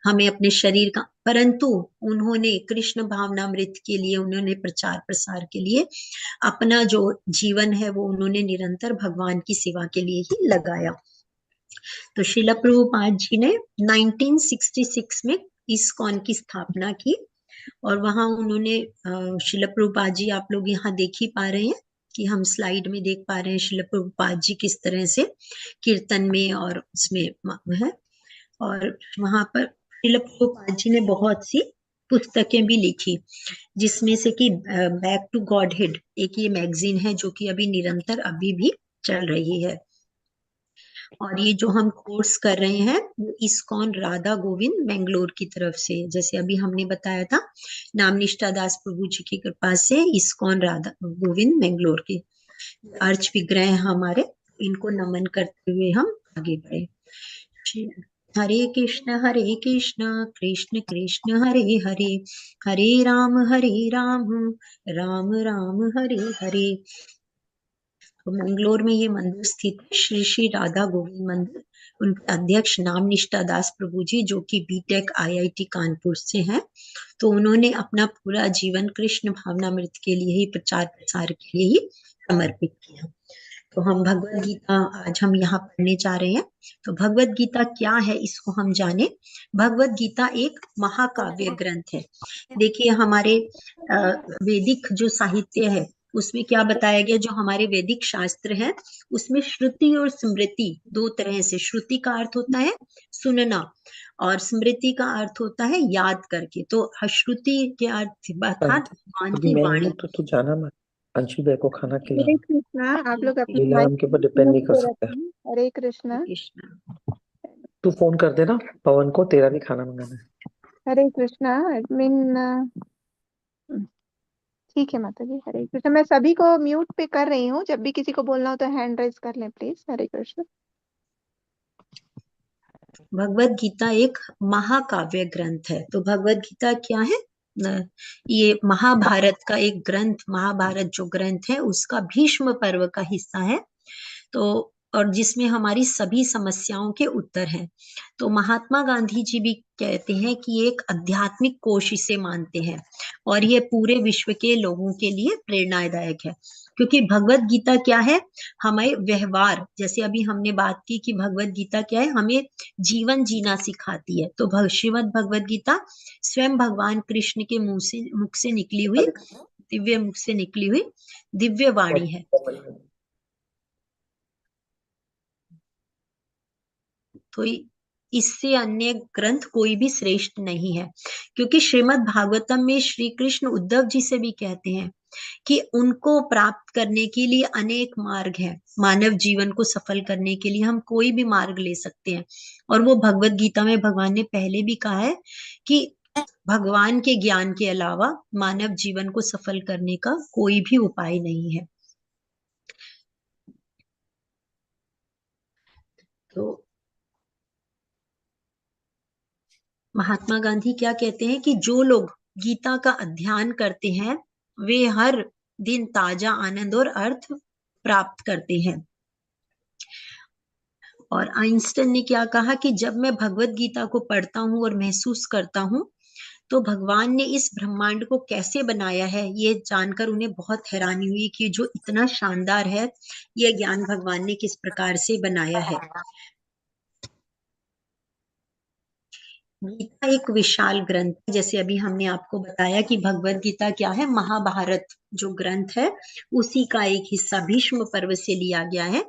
हमें अपने शरीर का, परंतु उन्होंने कृष्ण भावनामृत के लिए, उन्होंने प्रचार प्रसार के लिए अपना जो जीवन है वो उन्होंने निरंतर भगवान की सेवा के लिए ही लगाया। तो श्रील प्रभुपाद जी ने 1966 में इस्कॉन की स्थापना की, और वहां उन्होंने श्रील प्रभुपाद जी, आप लोग यहाँ देख ही पा रहे हैं कि हम स्लाइड में देख पा रहे हैं श्रील प्रभुपाद जी किस तरह से कीर्तन में और उसमें है। और वहां पर श्रील प्रभुपाद जी ने बहुत सी पुस्तकें भी लिखी, जिसमें से कि बैक टू गॉडहेड एक ये मैगजीन है जो कि अभी निरंतर अभी भी चल रही है। और ये जो हम कोर्स कर रहे हैं इस्कॉन राधा गोविंद बेंगलोर की तरफ से, जैसे अभी हमने बताया था, नाम निष्ठा दास प्रभु जी की कृपा से इस्कॉन राधा गोविंद बेंगलोर के अर्च विग्रह हमारे, इनको नमन करते हुए हम आगे बढ़े। हरे कृष्ण कृष्ण कृष्ण हरे हरे, हरे राम राम राम हरे हरे। तो बेंगलोर में ये मंदिर स्थित है, श्री श्री राधा गोविंद मंदिर। उनके अध्यक्ष नाम निष्ठा दास प्रभु जी जो कि बीटेक IIT कानपुर से हैं। तो उन्होंने अपना पूरा जीवन कृष्ण भावनामृत के लिए ही, प्रचार प्रसार के लिए ही समर्पित किया। तो हम भगवत गीता आज हम यहाँ पढ़ने जा रहे हैं। तो भगवत गीता क्या है इसको हम जाने। भगवत गीता एक महाकाव्य ग्रंथ है। देखिए हमारे वैदिक जो साहित्य है उसमें क्या बताया गया, जो हमारे वैदिक शास्त्र है उसमें श्रुति और स्मृति दो तरह से, श्रुति का अर्थ होता है सुनना और स्मृति का अर्थ होता है याद करके। तो श्रुति के अर्थ अर्थात भगवान की वाणी। तो तू जाना मत, अंशु भाई को खाना खिला। हरे कृष्णा। आप लोग अपने लीला माइक हम के ऊपर डिपेंड नहीं कर पे सकता। रखें। हरे कृष्णा। तू फोन कर देना पवन को, तेरा भी खाना मंगाना है। हरे कृष्णा। एडमिन ठीक है माता जी। हरे कृष्णा। मैं सभी को म्यूट पे कर रही हूँ, जब भी किसी को बोलना हो तो हैंड रेज कर लें प्लीज। हरे कृष्णा। भगवत गीता एक महाकाव्य ग्रंथ है। तो भगवत गीता क्या है, ये महाभारत का एक ग्रंथ, महाभारत जो ग्रंथ है उसका भीष्म पर्व का हिस्सा है। तो और जिसमें हमारी सभी समस्याओं के उत्तर हैं। तो महात्मा गांधी जी भी कहते हैं कि एक आध्यात्मिक कोश इसे मानते हैं और ये पूरे विश्व के लोगों के लिए प्रेरणादायक है। क्योंकि भगवत गीता क्या है, हमें व्यवहार, जैसे अभी हमने बात की कि भगवत गीता क्या है, हमें जीवन जीना सिखाती है। तो श्रीमद् भगवत गीता स्वयं भगवान कृष्ण के मुख से निकली हुई दिव्य मुख से निकली हुई दिव्य वाणी है। तो इससे अन्य ग्रंथ कोई भी श्रेष्ठ नहीं है। क्योंकि श्रीमद् भागवतम में श्री कृष्ण उद्धव जी से भी कहते हैं कि उनको प्राप्त करने के लिए अनेक मार्ग हैं। मानव जीवन को सफल करने के लिए हम कोई भी मार्ग ले सकते हैं। और वो भगवत गीता में भगवान ने पहले भी कहा है कि भगवान के ज्ञान के अलावा मानव जीवन को सफल करने का कोई भी उपाय नहीं है। तो महात्मा गांधी क्या कहते हैं कि जो लोग गीता का अध्ययन करते हैं वे हर दिन ताजा आनंद और अर्थ प्राप्त करते हैं। और आइंस्टाइन ने क्या कहा कि जब मैं भगवत गीता को पढ़ता हूँ और महसूस करता हूँ तो भगवान ने इस ब्रह्मांड को कैसे बनाया है ये जानकर उन्हें बहुत हैरानी हुई कि जो इतना शानदार है यह ज्ञान भगवान ने किस प्रकार से बनाया है। गीता एक विशाल ग्रंथ, जैसे अभी हमने आपको बताया कि भगवत गीता क्या है, महाभारत जो ग्रंथ है उसी का एक हिस्सा भीष्म पर्व से लिया गया है।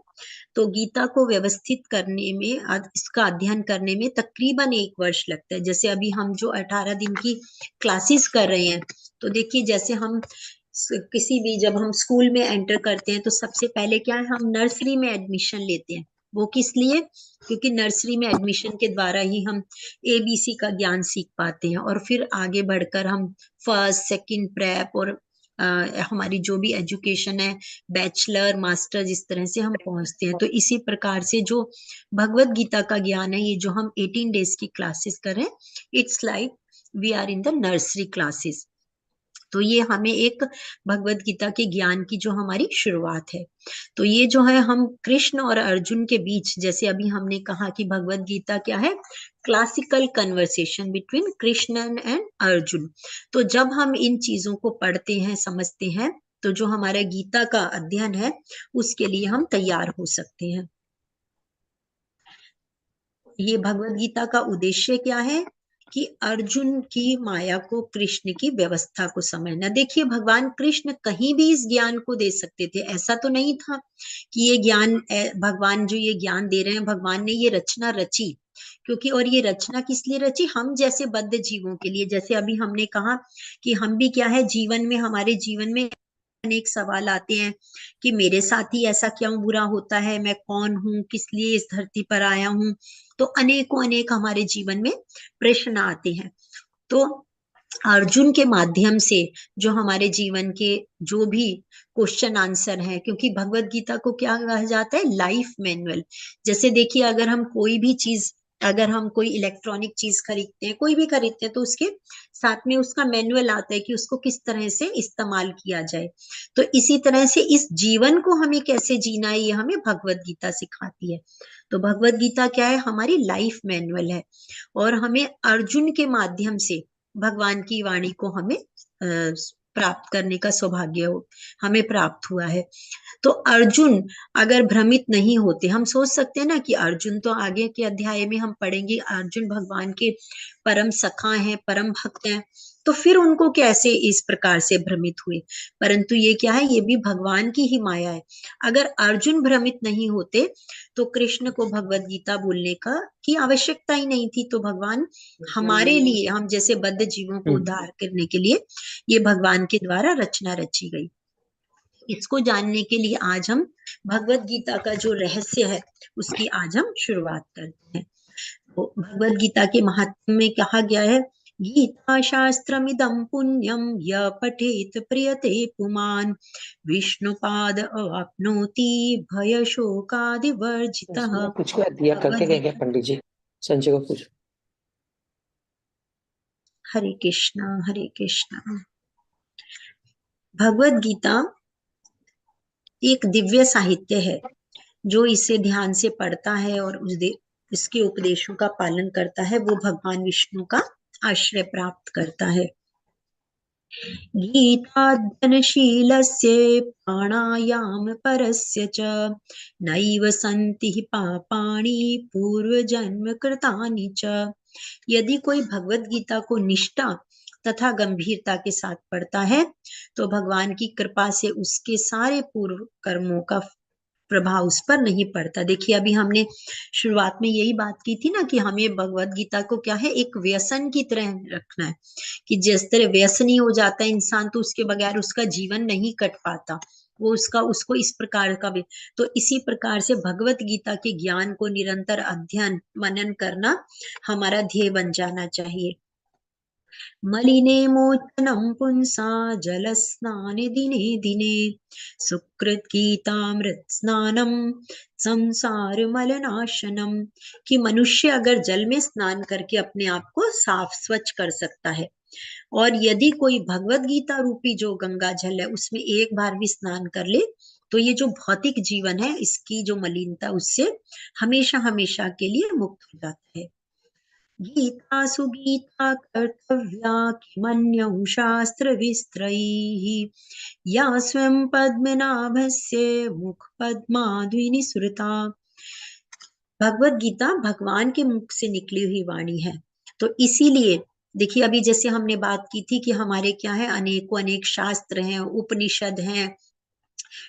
तो गीता को व्यवस्थित करने में, इसका अध्ययन करने में तकरीबन 1 वर्ष लगता है। जैसे अभी हम जो 18 दिन की क्लासेस कर रहे हैं, तो देखिए जैसे हम किसी भी, जब हम स्कूल में एंटर करते हैं तो सबसे पहले क्या है, हम नर्सरी में एडमिशन लेते हैं। वो किस लिए, क्योंकि नर्सरी में एडमिशन के द्वारा ही हम ABC का ज्ञान सीख पाते हैं और फिर आगे बढ़कर हम फर्स्ट सेकंड प्रेप और हमारी जो भी एजुकेशन है बैचलर मास्टर इस तरह से हम पहुंचते हैं। तो इसी प्रकार से जो भगवत गीता का ज्ञान है, ये जो हम 18 डेज की क्लासेस कर रहे हैं, it's like we are in the nursery classes. तो ये हमें एक भगवत गीता के ज्ञान की जो हमारी शुरुआत है। तो ये जो है हम कृष्ण और अर्जुन के बीच, जैसे अभी हमने कहा कि भगवत गीता क्या है, classical conversation between Krishna and Arjun. तो जब हम इन चीजों को पढ़ते हैं समझते हैं तो जो हमारा गीता का अध्ययन है उसके लिए हम तैयार हो सकते हैं। ये भगवत गीता का उद्देश्य क्या है कि अर्जुन की माया को कृष्ण की व्यवस्था को समझना। देखिए भगवान कृष्ण कहीं भी इस ज्ञान को दे सकते थे, ऐसा तो नहीं था कि ये ज्ञान भगवान जो ये ज्ञान दे रहे हैं, भगवान ने ये रचना रची। क्योंकि और ये रचना किस लिए रची, हम जैसे बद्ध जीवों के लिए। जैसे अभी हमने कहा कि हम भी क्या है, जीवन में, हमारे जीवन में अनेक सवाल आते हैं कि मेरे साथ ही ऐसा क्यों बुरा होता है, मैं कौन हूँ, किस लिए इस धरती पर आया हूँ। तो अनेकों अनेक हमारे जीवन में प्रश्न आते हैं। तो अर्जुन के माध्यम से जो हमारे जीवन के जो भी क्वेश्चन आंसर है, क्योंकि भगवत गीता को क्या कहा जाता है, लाइफ मैनुअल। जैसे देखिए अगर हम कोई भी चीज, अगर हम कोई इलेक्ट्रॉनिक चीज खरीदते हैं, कोई भी खरीदते हैं, तो उसके साथ में उसका मैनुअल आता है कि उसको किस तरह से इस्तेमाल किया जाए। तो इसी तरह से इस जीवन को हमें कैसे जीना है ये हमें भगवत गीता सिखाती है। तो भगवत गीता क्या है, हमारी लाइफ मैनुअल है और हमें अर्जुन के माध्यम से भगवान की वाणी को हमें प्राप्त करने का सौभाग्य हमें प्राप्त हुआ है। तो अर्जुन अगर भ्रमित नहीं होते, हम सोच सकते हैं ना कि अर्जुन तो आगे के अध्याय में हम पढ़ेंगे, अर्जुन भगवान के परम सखा हैं, परम भक्त हैं, तो फिर उनको कैसे इस प्रकार से भ्रमित हुए। परंतु ये क्या है, ये भी भगवान की ही माया है। अगर अर्जुन भ्रमित नहीं होते तो कृष्ण को भगवत गीता बोलने की आवश्यकता ही नहीं थी। तो भगवान हमारे लिए, हम जैसे बद्ध जीवों को उद्धार करने के लिए ये भगवान के द्वारा रचना रची गई। इसको जानने के लिए आज हम भगवत गीता का जो रहस्य है उसकी आज हम शुरुआत करते हैं। तो भगवत गीता के महात्म्य में कहा गया है, गीता शास्त्रमिदं पुण्यम य पठेत प्रियते पुमान् विष्णुपाद अवाप्नोति भय शोकादि वर्जितः। कुछ क्या दिया करके गए पंडित जी, संजय को पूछो। हरे कृष्णा हरे कृष्णा। भगवत गीता एक दिव्य साहित्य है। जो इसे ध्यान से पढ़ता है और इसके उपदेशों का पालन करता है वो भगवान विष्णु का आश्रय प्राप्त करता है। गीताध्ययनशीलस्य प्राणायाम परस्य च नैव सन्ति पापानि पूर्वजन्म कृतानि च। यदि कोई भगवत गीता को निष्ठा तथा गंभीरता के साथ पढ़ता है तो भगवान की कृपा से उसके सारे पूर्व कर्मों का प्रभाव उस पर नहीं पड़ता। देखिए अभी हमने शुरुआत में यही बात की थी ना कि हमें भगवत गीता को क्या है, एक व्यसन की तरह रखना है, कि जिस तरह व्यसनी हो जाता है इंसान तो उसके बगैर उसका जीवन नहीं कट पाता, वो उसको इस प्रकार का भी। तो इसी प्रकार से भगवत गीता के ज्ञान को निरंतर अध्ययन मनन करना हमारा ध्येय बन जाना चाहिए। मलिने मोचनं पुंसा जलस्नाने दिने दिने सुकृत गीतामृत स्नानम संसार मलनाशनम। कि मनुष्य अगर जल में स्नान करके अपने आप को साफ स्वच्छ कर सकता है, और यदि कोई भगवत गीता रूपी जो गंगा जल है उसमें एक बार भी स्नान कर ले तो ये जो भौतिक जीवन है इसकी जो मलिनता उससे हमेशा हमेशा के लिए मुक्त हो जाता है। गीता सुगीता कर्तव्या किमन्यौ शास्त्र विस्त्रैः या स्वयं पद्मनाभस्य मुख पद्माद्विनिसृता। भगवत गीता भगवान के मुख से निकली हुई वाणी है। तो इसीलिए देखिए अभी जैसे हमने बात की थी कि हमारे क्या है, अनेकों अनेक शास्त्र हैं, उपनिषद हैं,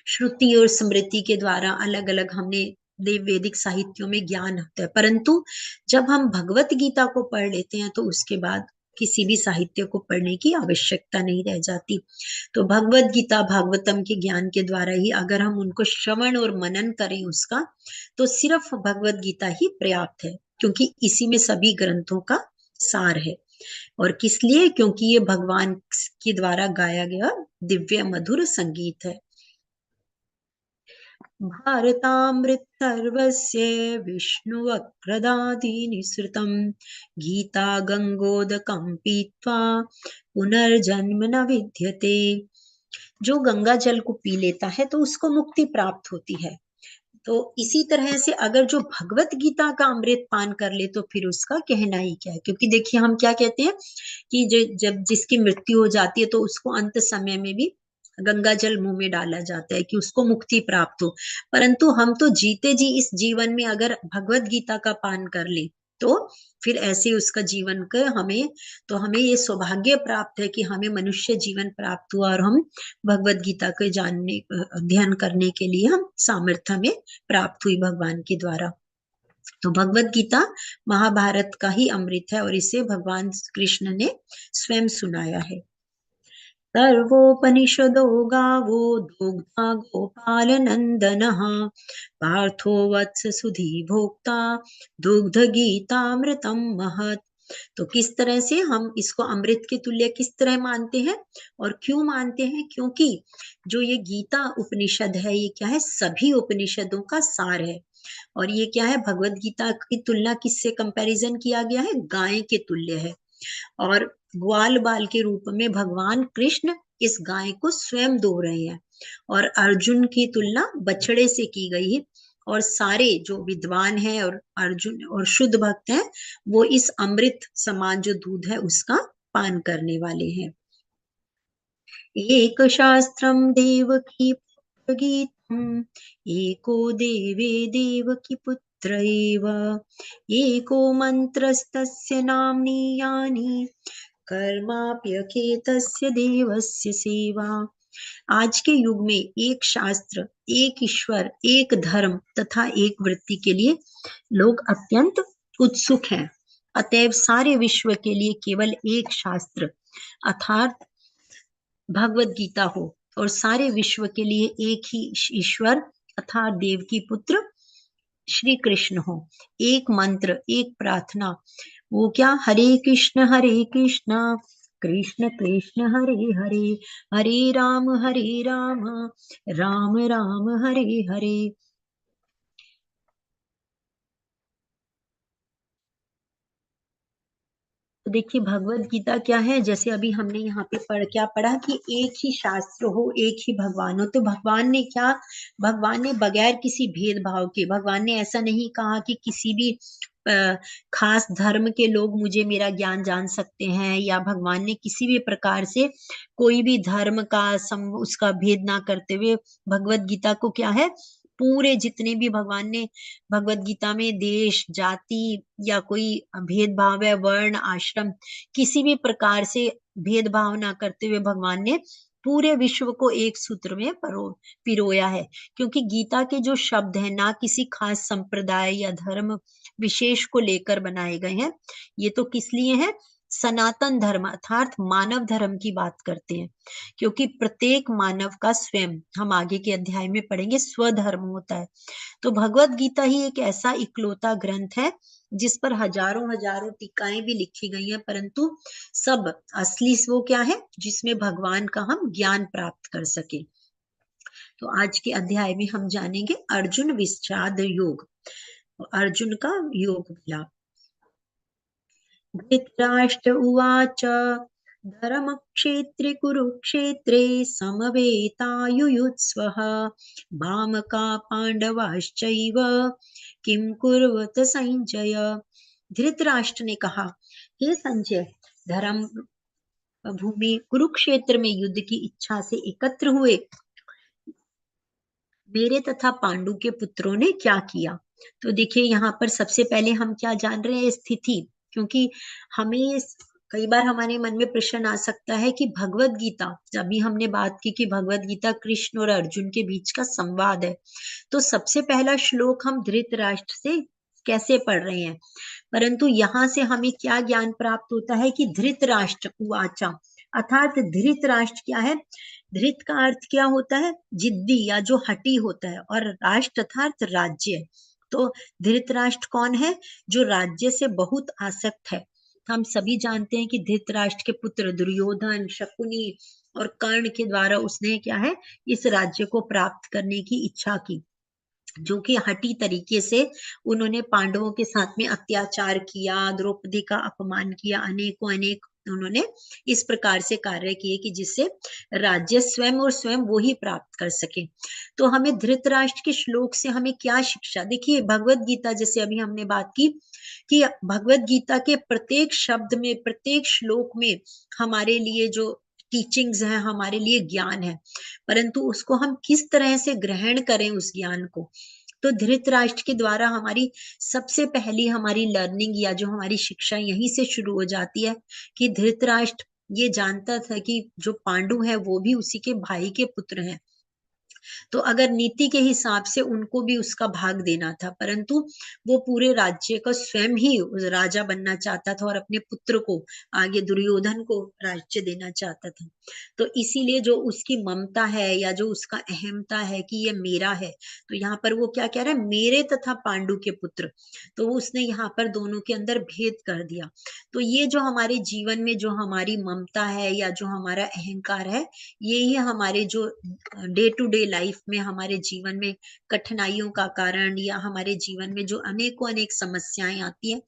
श्रुति और स्मृति के द्वारा अलग अलग हमने देव वैदिक साहित्यों में ज्ञान होता है। परंतु जब हम भगवत गीता को पढ़ लेते हैं तो उसके बाद किसी भी साहित्य को पढ़ने की आवश्यकता नहीं रह जाती। तो भगवत गीता भागवतम के ज्ञान के द्वारा ही अगर हम उनको श्रवण और मनन करें उसका, तो सिर्फ भगवत गीता ही पर्याप्त है, क्योंकि इसी में सभी ग्रंथों का सार है। और किस लिए? क्योंकि ये भगवान के द्वारा गाया गया दिव्य मधुर संगीत है। भारतामृत सर्वस्य विष्णुवक्रदादि निसृतं गीता गंगोदकं पीत्वा पुनर्जन्म न विद्यते। जो गंगा जल को पी लेता है तो उसको मुक्ति प्राप्त होती है। तो इसी तरह से अगर जो भगवत गीता का अमृत पान कर ले तो फिर उसका कहना ही क्या है। क्योंकि देखिए हम क्या कहते हैं कि जब जिसकी मृत्यु हो जाती है तो उसको अंत समय में भी गंगा जल मुंह में डाला जाता है कि उसको मुक्ति प्राप्त हो। परंतु हम तो जीते जी इस जीवन में अगर भगवत गीता का पान कर ले तो फिर ऐसे उसका जीवन का हमें ये सौभाग्य प्राप्त है कि हमें मनुष्य जीवन प्राप्त हुआ और हम भगवत गीता को जानने अध्ययन करने के लिए हम सामर्थ्य में प्राप्त हुई भगवान के द्वारा। तो भगवत गीता महाभारत का ही अमृत है और इसे भगवान कृष्ण ने स्वयं सुनाया है। सर्वोपनिषदो गावो दुग्धा गोपाल नंदनः पार्थो वत्स सुधी भोक्ता दुग्ध गीतामृतम महत्। तो किस तरह से हम इसको अमृत के तुल्य किस तरह मानते हैं और क्यों मानते हैं? क्योंकि जो ये गीता उपनिषद है ये क्या है, सभी उपनिषदों का सार है। और ये क्या है, भगवत गीता की तुलना किससे कंपैरिजन किया गया है? गाय के तुल्य है। और ग्वाल बाल के रूप में भगवान कृष्ण इस गाय को स्वयं दो रहे हैं। और अर्जुन की तुलना बछड़े से की गई है। और सारे जो विद्वान हैं और अर्जुन और शुद्ध भक्त हैं वो इस अमृत समान जो दूध है उसका पान करने वाले हैं। एक शास्त्रं देवकी पुत्र गीतम् एको देवे देवकी पुत्र एव एको मन्त्रस्तस्य नाम्नि यानि कर्माप्यखेतस्य देवस्य सेवा। आज के युग में एक शास्त्र, एक ईश्वर, एक धर्म तथा एक वृत्ति के लिए लोग अत्यंत उत्सुक हैं। अतएव सारे विश्व के लिए केवल एक शास्त्र अर्थात भगवत गीता हो और सारे विश्व के लिए एक ही ईश्वर अर्थात देव की पुत्र श्री कृष्ण हो। एक मंत्र, एक प्रार्थना, वो क्या, हरे कृष्ण कृष्ण कृष्ण हरे हरे, हरे राम राम राम हरे हरे। तो देखिए भगवत गीता क्या है, जैसे अभी हमने यहाँ पे क्या पढ़ा कि एक ही शास्त्र हो, एक ही भगवान हो। तो भगवान ने बगैर किसी भेदभाव के, भगवान ने ऐसा नहीं कहा कि किसी भी खास धर्म के लोग मुझे मेरा ज्ञान जान सकते हैं, या भगवान ने किसी भी प्रकार से कोई भी धर्म का उसका भेद ना करते हुए भगवत गीता को क्या है, पूरे जितने भी भगवान ने भगवत गीता में देश, जाति या कोई भेदभाव है, वर्ण, आश्रम, किसी भी प्रकार से भेदभाव ना करते हुए भगवान ने पूरे विश्व को एक सूत्र में पिरोया है। क्योंकि गीता के जो शब्द हैं ना किसी खास संप्रदाय या धर्म विशेष को लेकर बनाए गए हैं, ये तो किस लिए है, सनातन धर्म अर्थात मानव धर्म की बात करते हैं। क्योंकि प्रत्येक मानव का स्वयं, हम आगे के अध्याय में पढ़ेंगे, स्वधर्म होता है। तो भगवत गीता ही एक ऐसा इकलौता ग्रंथ है जिस पर हजारों हजारों टीकाएं भी लिखी गई हैं, परंतु सब असली वो क्या है, जिसमें भगवान का हम ज्ञान प्राप्त कर सके। तो आज के अध्याय में हम जानेंगे अर्जुन विषाद योग, अर्जुन का योग मिला। धृतराष्ट्र उवाच धर्मक्षेत्रे कुरुक्षेत्रे समवेतायुयुत्स्वः भामका पांडवाश्चैव किं कुर्वत संजय। धृतराष्ट्र ने कहा, हे संजय, धर्म भूमि कुरुक्षेत्र में युद्ध की इच्छा से एकत्र हुए मेरे तथा पांडु के पुत्रों ने क्या किया। तो देखिए यहाँ पर सबसे पहले हम क्या जान रहे हैं, स्थिति। क्योंकि हमें कई बार हमारे मन में प्रश्न आ सकता है कि भगवत गीता, अभी हमने बात की कि भगवत गीता कृष्ण और अर्जुन के बीच का संवाद है, तो सबसे पहला श्लोक हम धृतराष्ट्र से कैसे पढ़ रहे हैं, परंतु यहाँ से हमें क्या ज्ञान प्राप्त होता है कि धृतराष्ट्र उवाचा, अर्थात धृतराष्ट्र क्या है, धृत का अर्थ क्या होता है, जिद्दी या जो हठी होता है, और राष्ट्र अर्थात राज्य। तो धृतराष्ट्र कौन है, जो राज्य से बहुत आसक्त है। हम सभी जानते हैं कि धृतराष्ट्र के पुत्र दुर्योधन, शकुनी और कर्ण के द्वारा उसने क्या है, इस राज्य को प्राप्त करने की इच्छा की, जो कि हठी तरीके से उन्होंने पांडवों के साथ में अत्याचार किया, द्रौपदी का अपमान किया, अनेकों अनेक उन्होंने इस प्रकार से कार्य किए कि जिससे राज्य स्वयं और स्वयं वो ही प्राप्त कर सके। तो हमें धृतराष्ट्र के श्लोक से हमें क्या शिक्षा, देखिए भगवत गीता, जैसे अभी हमने बात की कि भगवत गीता के प्रत्येक शब्द में, प्रत्येक श्लोक में हमारे लिए जो टीचिंग्स हैं, हमारे लिए ज्ञान है, परंतु उसको हम किस तरह से ग्रहण करें उस ज्ञान को। तो धृतराष्ट्र के द्वारा हमारी सबसे पहली हमारी लर्निंग या जो हमारी शिक्षा यहीं से शुरू हो जाती है कि धृतराष्ट्र ये जानता था कि जो पांडु है वो भी उसी के भाई के पुत्र हैं, तो अगर नीति के हिसाब से उनको भी उसका भाग देना था, परंतु वो पूरे राज्य का स्वयं ही राजा बनना चाहता था और अपने पुत्र को आगे दुर्योधन को राज्य देना चाहता था। तो इसीलिए जो उसकी ममता है या जो उसका अहमता है कि ये मेरा है, तो यहाँ पर वो क्या कह रहा है, मेरे तथा पांडु के पुत्र, तो उसने यहाँ पर दोनों के अंदर भेद कर दिया। तो ये जो हमारे जीवन में जो हमारी ममता है या जो हमारा अहंकार है, यही हमारे जो डे टू डे लाइफ में हमारे जीवन में कठिनाइयों का कारण या हमारे जीवन में जो अनेकों अनेक समस्याएं आती है,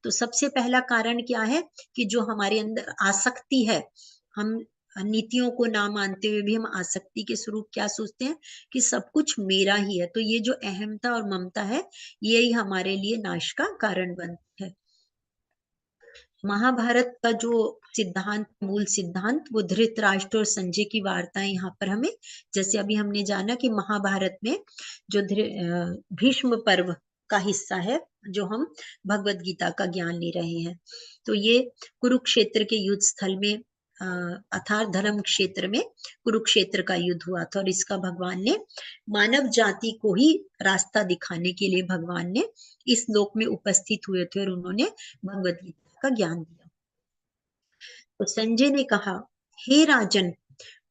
तो सबसे पहला कारण क्या है कि जो हमारे अंदर आसक्ति है, हम नीतियों को ना मानते हुए भी हम आसक्ति के स्वरूप क्या सोचते हैं कि सब कुछ मेरा ही है। तो ये जो अहमता और ममता है, यही हमारे लिए नाश का कारण बनता है। महाभारत का जो सिद्धांत, मूल सिद्धांत, वो धृतराष्ट्र और संजय की वार्ताएं यहाँ पर हमें, जैसे अभी हमने जाना कि महाभारत में जो भीष्म पर्व का हिस्सा है, जो हम भगवत गीता का ज्ञान ले रहे हैं, तो ये कुरुक्षेत्र के युद्ध स्थल में अर्थात धर्म क्षेत्र में कुरुक्षेत्र का युद्ध हुआ था, और इसका भगवान ने मानव जाति को ही रास्ता दिखाने के लिए भगवान ने इस लोक में उपस्थित हुए थे और उन्होंने भगवत गीता का ज्ञान दिया। तो संजय ने कहा, हे राजन,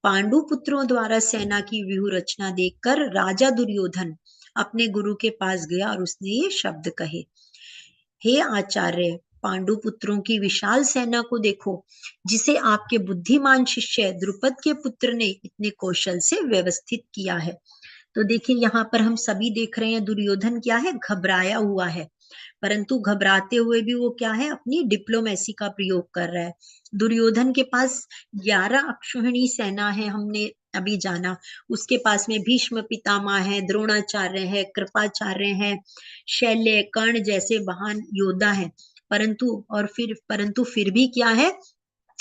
पांडु पुत्रों द्वारा सेना की व्यूह रचना देखकर राजा दुर्योधन अपने गुरु के पास गया और उसने ये शब्द कहे, हे आचार्य, पांडु पुत्रों की विशाल सेना को देखो, जिसे आपके बुद्धिमान शिष्य द्रुपद के पुत्र ने इतने कौशल से व्यवस्थित किया है। तो देखिए यहाँ पर हम सभी देख रहे हैं दुर्योधन क्या है, घबराया हुआ है, परंतु घबराते हुए भी वो क्या है, अपनी डिप्लोमेसी का प्रयोग कर रहा है। दुर्योधन के पास 11 अक्षौहिणी सेना है, हमने अभी जाना। उसके पास में भीष्म पितामह है, द्रोणाचार्य है, कृपाचार्य है, शल्य, कर्ण जैसे महान योद्धा है, परंतु फिर भी क्या है,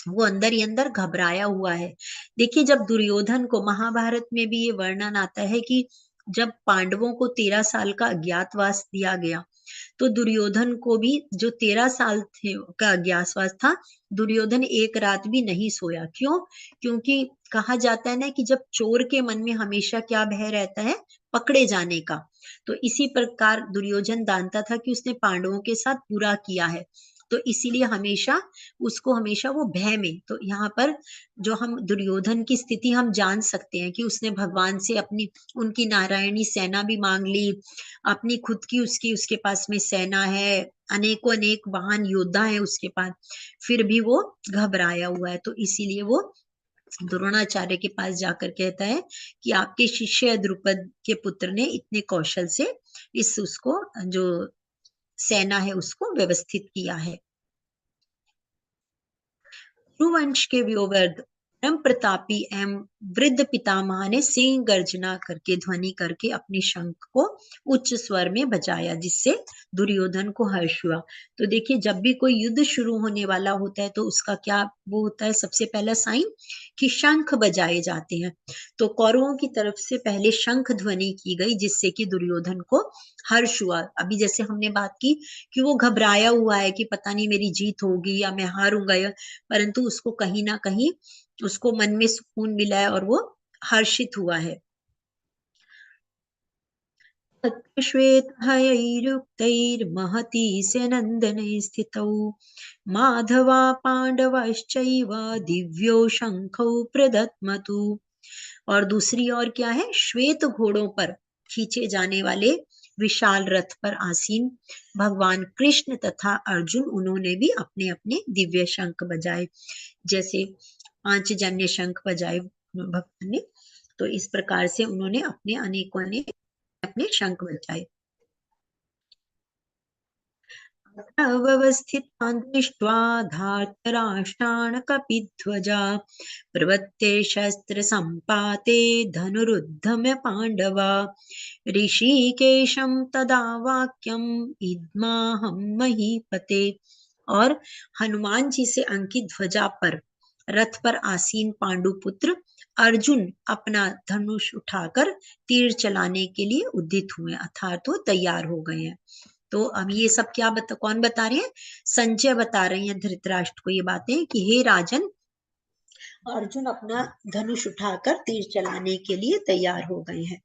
वो अंदर ही अंदर घबराया हुआ है। देखिए, जब दुर्योधन को महाभारत में भी ये वर्णन आता है कि जब पांडवों को 13 साल का अज्ञातवास दिया गया, तो दुर्योधन को भी जो 13 साल का अज्ञातवास था, दुर्योधन एक रात भी नहीं सोया। क्यों? क्योंकि कहा जाता है ना कि जब चोर के मन में हमेशा क्या भय रहता है, पकड़े जाने का। तो इसी प्रकार दुर्योधन जानता था कि उसने पांडवों के साथ बुरा किया है, तो इसीलिए उसको हमेशा वो भय में। तो यहाँ पर जो हम दुर्योधन की स्थिति हम जान सकते हैं कि उसने भगवान से उनकी नारायणी सेना भी मांग ली, अपनी खुद की उसके पास में सेना है, अनेक महान योद्धा है उसके पास, फिर भी वो घबराया हुआ है। तो इसीलिए वो द्रोणाचार्य के पास जाकर कहता है कि आपके शिष्य द्रुपद के पुत्र ने इतने कौशल से उसको जो सेना है उसको व्यवस्थित किया है। कुरुवंश के व्योवर्ध परम प्रतापी एवं वृद्ध पितामह ने सिंह गर्जना करके ध्वनि करके अपने शंख को उच्च स्वर में बजाया, जिससे दुर्योधन को हर्ष हुआ। तो देखिए, जब भी कोई युद्ध शुरू होने वाला होता है तो उसका क्या वो होता है, सबसे पहला साइन कि शंख बजाए जाते हैं। तो कौरवों की तरफ से पहले शंख ध्वनि की गई, जिससे कि दुर्योधन को हर्ष हुआ। अभी जैसे हमने बात की कि वो घबराया हुआ है कि पता नहीं मेरी जीत होगी या मैं हारूंगा, परंतु उसको कहीं ना कहीं उसको मन में सुकून मिला है और वो हर्षित हुआ है। श्वेतहयैरुक्तैर्महती से नंदने स्थितौ माधवा पांडवश्चैव दिव्यो शंखौ प्रदत्मतु। और दूसरी ओर क्या है, श्वेत घोड़ों पर खींचे जाने वाले विशाल रथ पर आसीन भगवान कृष्ण तथा अर्जुन, उन्होंने भी अपने अपने दिव्य शंख बजाए, जैसे 5 जन्य शंख बजाए भगवान ने। तो इस प्रकार से उन्होंने अपने शंख बजाए। अवस्थितान् दृष्ट्वा धार्तराष्ट्रान् कपिध्वजा प्रवृत्ते शस्त्र संपाते धनुरुद्धम्य पांडवा ऋषिकेशं तदा वाक्यम् इद्माहं महीपते। और हनुमान जी से अंकित ध्वजा पर रथ पर आसीन पांडुपुत्र अर्जुन अपना धनुष उठाकर तीर चलाने के लिए उद्यत हुए, अर्थात वो तैयार हो गए हैं। तो अब ये सब क्या कौन बता रहे हैं, संजय बता रहे हैं धृतराष्ट्र को ये बातें कि हे राजन, अर्जुन अपना धनुष उठाकर तीर चलाने के लिए तैयार हो गए हैं।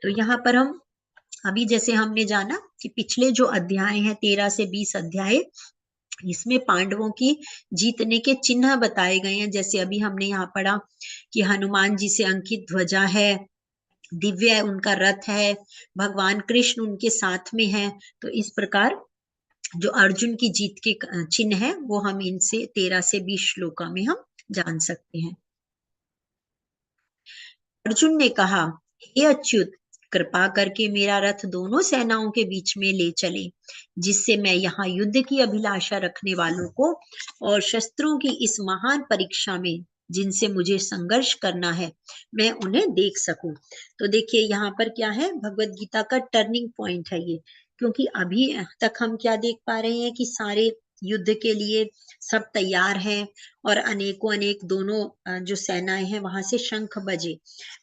तो यहाँ पर हम अभी जैसे हमने जाना कि पिछले जो अध्याय हैं 13 से 20 अध्याय, इसमें पांडवों की जीतने के चिन्ह बताए गए हैं। जैसे अभी हमने यहाँ पढ़ा कि हनुमान जी से अंकित ध्वजा है, दिव्य उनका रथ है, भगवान कृष्ण उनके साथ में है। तो इस प्रकार जो अर्जुन की जीत के चिन्ह है वो हम इनसे 13 से 20 श्लोका में हम जान सकते हैं। अर्जुन ने कहा, हे अच्युत, कृपा करके मेरा रथ दोनों सेनाओं के बीच में ले चले, जिससे मैं यहाँ युद्ध की अभिलाषा रखने वालों को और शस्त्रों की इस महान परीक्षा में जिनसे मुझे संघर्ष करना है, मैं उन्हें देख सकूं। तो देखिए यहाँ पर क्या है, भगवत गीता का टर्निंग पॉइंट है ये, क्योंकि अभी तक हम क्या देख पा रहे हैं कि सारे युद्ध के लिए सब तैयार हैं और अनेकों अनेक दोनों जो सेनाएं हैं वहां से शंख बजे,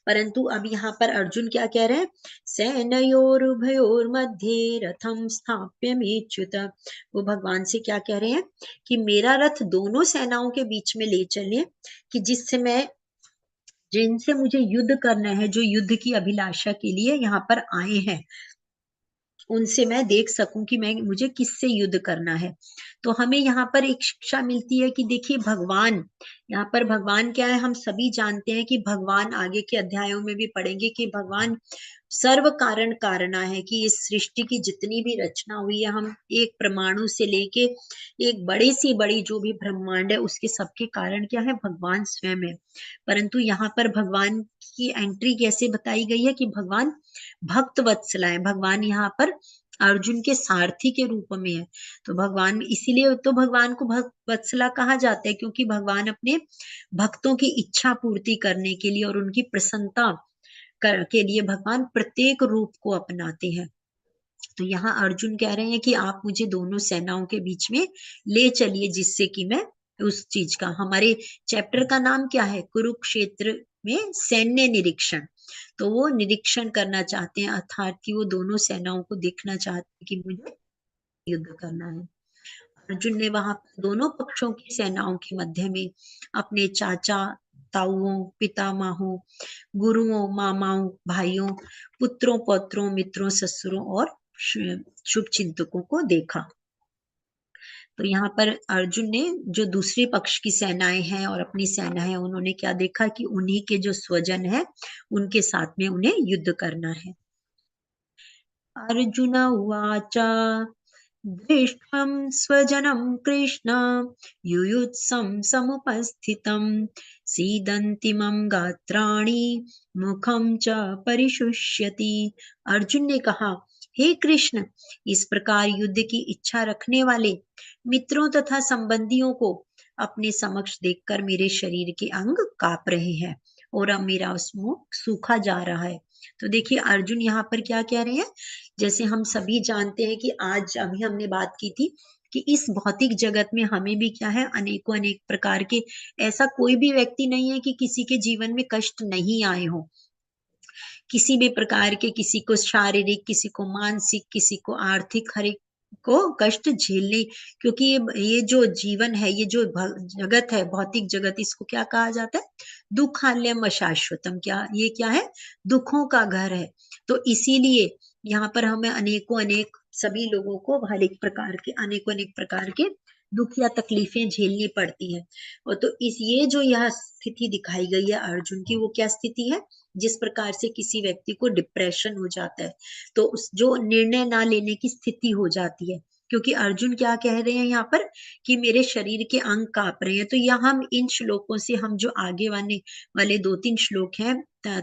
परंतु अब यहाँ पर अर्जुन क्या कह रहे हैं, सेनयोरुभयोर मध्ये रथम स्थाप्यमेच्युत। वो भगवान से क्या कह रहे हैं कि मेरा रथ दोनों सेनाओं के बीच में ले चले, कि जिससे मैं, जिनसे मुझे युद्ध करना है, जो युद्ध की अभिलाषा के लिए यहाँ पर आए हैं, उनसे मैं देख सकूं कि मुझे किससे युद्ध करना है। तो हमें यहाँ पर एक शिक्षा मिलती है कि देखिए भगवान, यहाँ पर भगवान क्या है, हम सभी जानते हैं कि भगवान, आगे के अध्यायों में भी पढ़ेंगे कि भगवान सर्व कारण कारणा है, कि इस सृष्टि की जितनी भी रचना हुई है, हम एक परमाणु से लेके एक बड़ी सी बड़ी जो भी ब्रह्मांड है, उसके सबके कारण क्या है, भगवान स्वयं है। परंतु यहाँ पर भगवान की एंट्री कैसे बताई गई है कि भगवान भक्त वत्सला है, भगवान यहाँ पर अर्जुन के सारथी के रूप में है। तो भगवान, इसीलिए तो भगवान को भक्त वत्सला कहा जाता है, क्योंकि भगवान अपने भक्तों की इच्छा पूर्ति करने के लिए और उनकी प्रसन्नता के लिए भगवान प्रत्येक रूप को अपनाते हैं। तो यहाँ अर्जुन कह रहे हैं कि आप मुझे दोनों सेनाओं के बीच में ले चलिए, जिससे कि मैं उस चीज का, हमारे चैप्टर का नाम क्या है, कुरुक्षेत्र में सैन्य निरीक्षण। तो वो निरीक्षण करना चाहते हैं, अर्थात कि वो दोनों सेनाओं को देखना चाहते हैं कि मुझे युद्ध करना है। अर्जुन ने वहां दोनों पक्षों की सेनाओं के मध्य में अपने चाचा ताऊओं, पितामहों, गुरुओं, मामाओं, भाइयों, पुत्रों, पौत्रों, मित्रों, ससुरों और शुभ चिंतकों को देखा। तो यहाँ पर अर्जुन ने जो दूसरे पक्ष की सेनाएं हैं और अपनी सेना है, उन्होंने क्या देखा कि उन्हीं के जो स्वजन है, उनके साथ में उन्हें युद्ध करना है। अर्जुन उवाच दृष्टं स्वजनं कृष्ण युयुत्सं समुपस्थितं सीदन्तिमं गात्राणि मुखं च परिशुष्यति। अर्जुन ने कहा, हे कृष्ण, इस प्रकार युद्ध की इच्छा रखने वाले मित्रों तथा संबंधियों को अपने समक्ष देखकर मेरे शरीर के अंग कांप रहे हैं और अब मेरा मुख सूखा जा रहा है। तो देखिए अर्जुन यहाँ पर क्या कह रहे हैं, जैसे हम सभी जानते हैं कि आज अभी हमने बात की थी कि इस भौतिक जगत में हमें भी क्या है, अनेकों अनेक प्रकार के, ऐसा कोई भी व्यक्ति नहीं है कि किसी के जीवन में कष्ट नहीं आए हो, किसी भी प्रकार के, किसी को शारीरिक, किसी को मानसिक, किसी को आर्थिक, हर एक को कष्ट झेलने, क्योंकि ये जो जीवन है, ये जो जगत है, भौतिक जगत, इसको क्या कहा जाता है, दुखालयम अशाश्वतम। क्या ये क्या है, दुखों का घर है। तो इसीलिए यहाँ पर हमें अनेकों अनेक, सभी लोगों को हर एक प्रकार के, अनेकों अनेक प्रकार के दुख या तकलीफें झेलनी पड़ती हैं। और तो ये जो यह स्थिति दिखाई गई है अर्जुन की, वो क्या स्थिति है, जिस प्रकार से किसी व्यक्ति को डिप्रेशन हो जाता है, तो उस जो निर्णय ना लेने की स्थिति हो जाती है, क्योंकि अर्जुन क्या कह रहे हैं यहाँ पर कि मेरे शरीर के अंग कांप रहे हैं। तो यहाँ हम इन श्लोकों से, हम जो आगे वाले 2-3 श्लोक हैं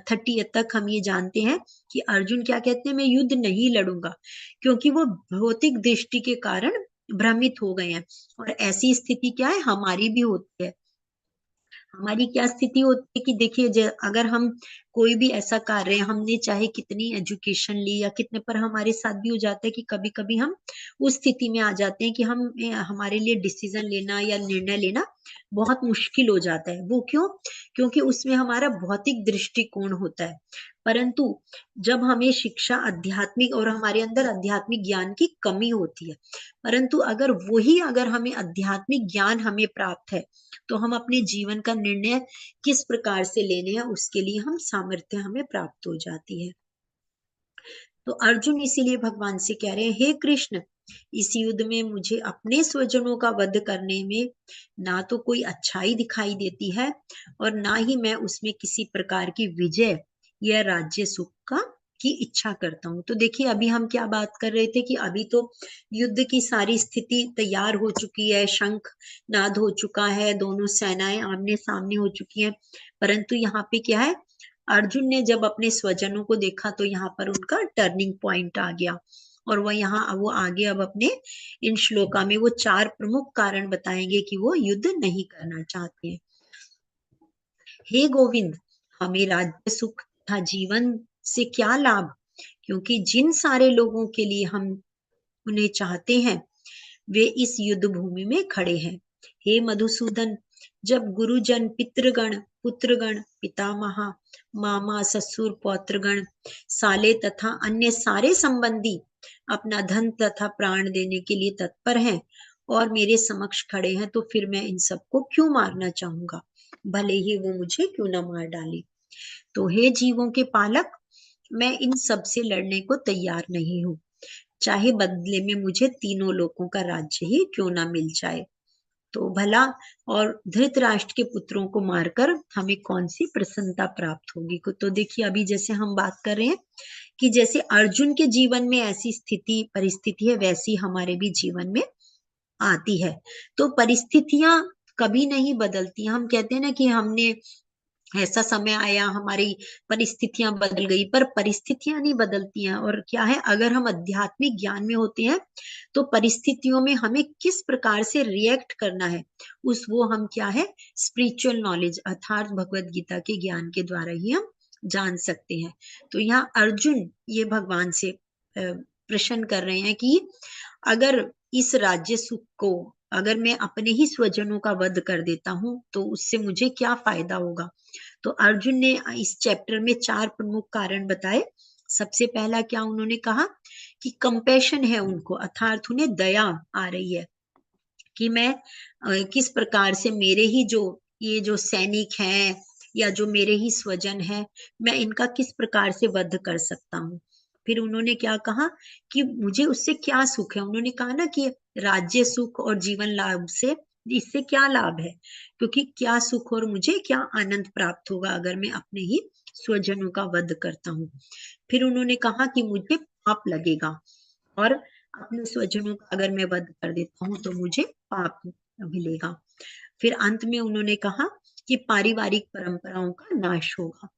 30 तक, हम ये जानते हैं कि अर्जुन क्या कहते हैं, मैं युद्ध नहीं लड़ूंगा, क्योंकि वो भौतिक दृष्टि के कारण भ्रमित हो गए हैं। और ऐसी स्थिति क्या है, हमारी भी होती है। हमारी क्या स्थिति होती है कि देखिए, अगर हम कोई भी ऐसा कार्य, हमने चाहे कितनी एजुकेशन ली या कितने, पर हमारे साथ भी हो जाता है कि कभी कभी हम उस स्थिति में आ जाते हैं कि हमारे लिए डिसीजन लेना या निर्णय लेना बहुत मुश्किल हो जाता है। वो क्यों, क्योंकि उसमें हमारा भौतिक दृष्टिकोण होता है। परंतु जब हमें शिक्षा आध्यात्मिक, और हमारे अंदर आध्यात्मिक ज्ञान की कमी होती है, परंतु अगर हमें आध्यात्मिक ज्ञान हमें प्राप्त है, तो हम अपने जीवन का निर्णय किस प्रकार से लेने हैं, उसके लिए हम सामर्थ्य हमें प्राप्त हो जाती है। तो अर्जुन इसीलिए भगवान से कह रहे हैं, हे कृष्ण, इस युद्ध में मुझे अपने स्वजनों का वध करने में ना तो कोई अच्छाई दिखाई देती है, और ना ही मैं उसमें किसी प्रकार की विजय या राज्य सुख की इच्छा करता हूँ। तो देखिए अभी हम क्या बात कर रहे थे कि अभी तो युद्ध की सारी स्थिति तैयार हो चुकी है, शंख नाद हो चुका है, दोनों सेनाएं आमने सामने हो चुकी हैं, परंतु यहाँ पे क्या है, अर्जुन ने जब अपने स्वजनों को देखा तो यहाँ पर उनका टर्निंग पॉइंट आ गया, और वो आगे अब अपने इन श्लोका में वो 4 प्रमुख कारण बताएंगे कि वो युद्ध नहीं करना चाहते हैं। हे गोविंद, हमें राज्य सुख तथा जीवन से क्या लाभ, क्योंकि जिन सारे लोगों के लिए हम उन्हें चाहते हैं वे इस युद्ध भूमि में खड़े हैं। हे मधुसूदन, जब गुरुजन, पितृगण, पुत्रगण, पितामह, मामा, ससुर, पौत्रगण, साले तथा अन्य सारे संबंधी अपना धन तथा प्राण देने के लिए तत्पर हैं और मेरे समक्ष खड़े हैं, तो फिर मैं इन सबको क्यों मारना चाहूंगा, भले ही वो मुझे क्यों ना मार डाले। तो हे जीवों के पालक, मैं इन सब से लड़ने को तैयार नहीं हूँ, चाहे बदले में मुझे तीनों लोकों का राज्य ही क्यों ना मिल जाए। तो भला और धृतराष्ट्र के पुत्रों को मारकर हमें कौन सी प्रसन्नता प्राप्त होगी। तो देखिए, अभी जैसे हम बात कर रहे हैं कि जैसे अर्जुन के जीवन में ऐसी स्थिति परिस्थिति है, वैसी हमारे भी जीवन में आती है। तो परिस्थितियां कभी नहीं बदलती। हम कहते हैं ना कि हमने ऐसा समय आया, हमारी परिस्थितियां बदल गई, पर परिस्थितियां नहीं बदलती हैं। और क्या है, अगर हम आध्यात्मिक ज्ञान में होते हैं तो परिस्थितियों में हमें किस प्रकार से रिएक्ट करना है, वो हम क्या है, स्पिरिचुअल नॉलेज अर्थात भगवत गीता के ज्ञान के द्वारा ही हम जान सकते हैं। तो यहाँ अर्जुन ये भगवान से प्रश्न कर रहे हैं कि अगर इस राज्य सुख को अगर मैं अपने ही स्वजनों का वध कर देता हूं तो उससे मुझे क्या फायदा होगा। तो अर्जुन ने इस चैप्टर में 4 प्रमुख कारण बताए। सबसे पहला क्या उन्होंने कहा कि कंपैशन है उनको, अर्थात उन्हें दया आ रही है कि मैं किस प्रकार से मेरे ही ये जो सैनिक हैं या जो मेरे ही स्वजन हैं, मैं इनका किस प्रकार से वध कर सकता हूँ। फिर उन्होंने क्या कहा कि मुझे उससे क्या सुख है। उन्होंने कहा ना कि राज्य सुख और जीवन लाभ से इससे क्या लाभ है, क्योंकि क्या सुख और मुझे क्या आनंद प्राप्त होगा अगर मैं अपने ही स्वजनों का वध करता हूँ। फिर उन्होंने कहा कि मुझे पाप लगेगा और अपने स्वजनों का अगर मैं वध कर देता हूँ तो मुझे पाप मिलेगा। फिर अंत में उन्होंने कहा कि पारिवारिक परंपराओं का नाश होगा।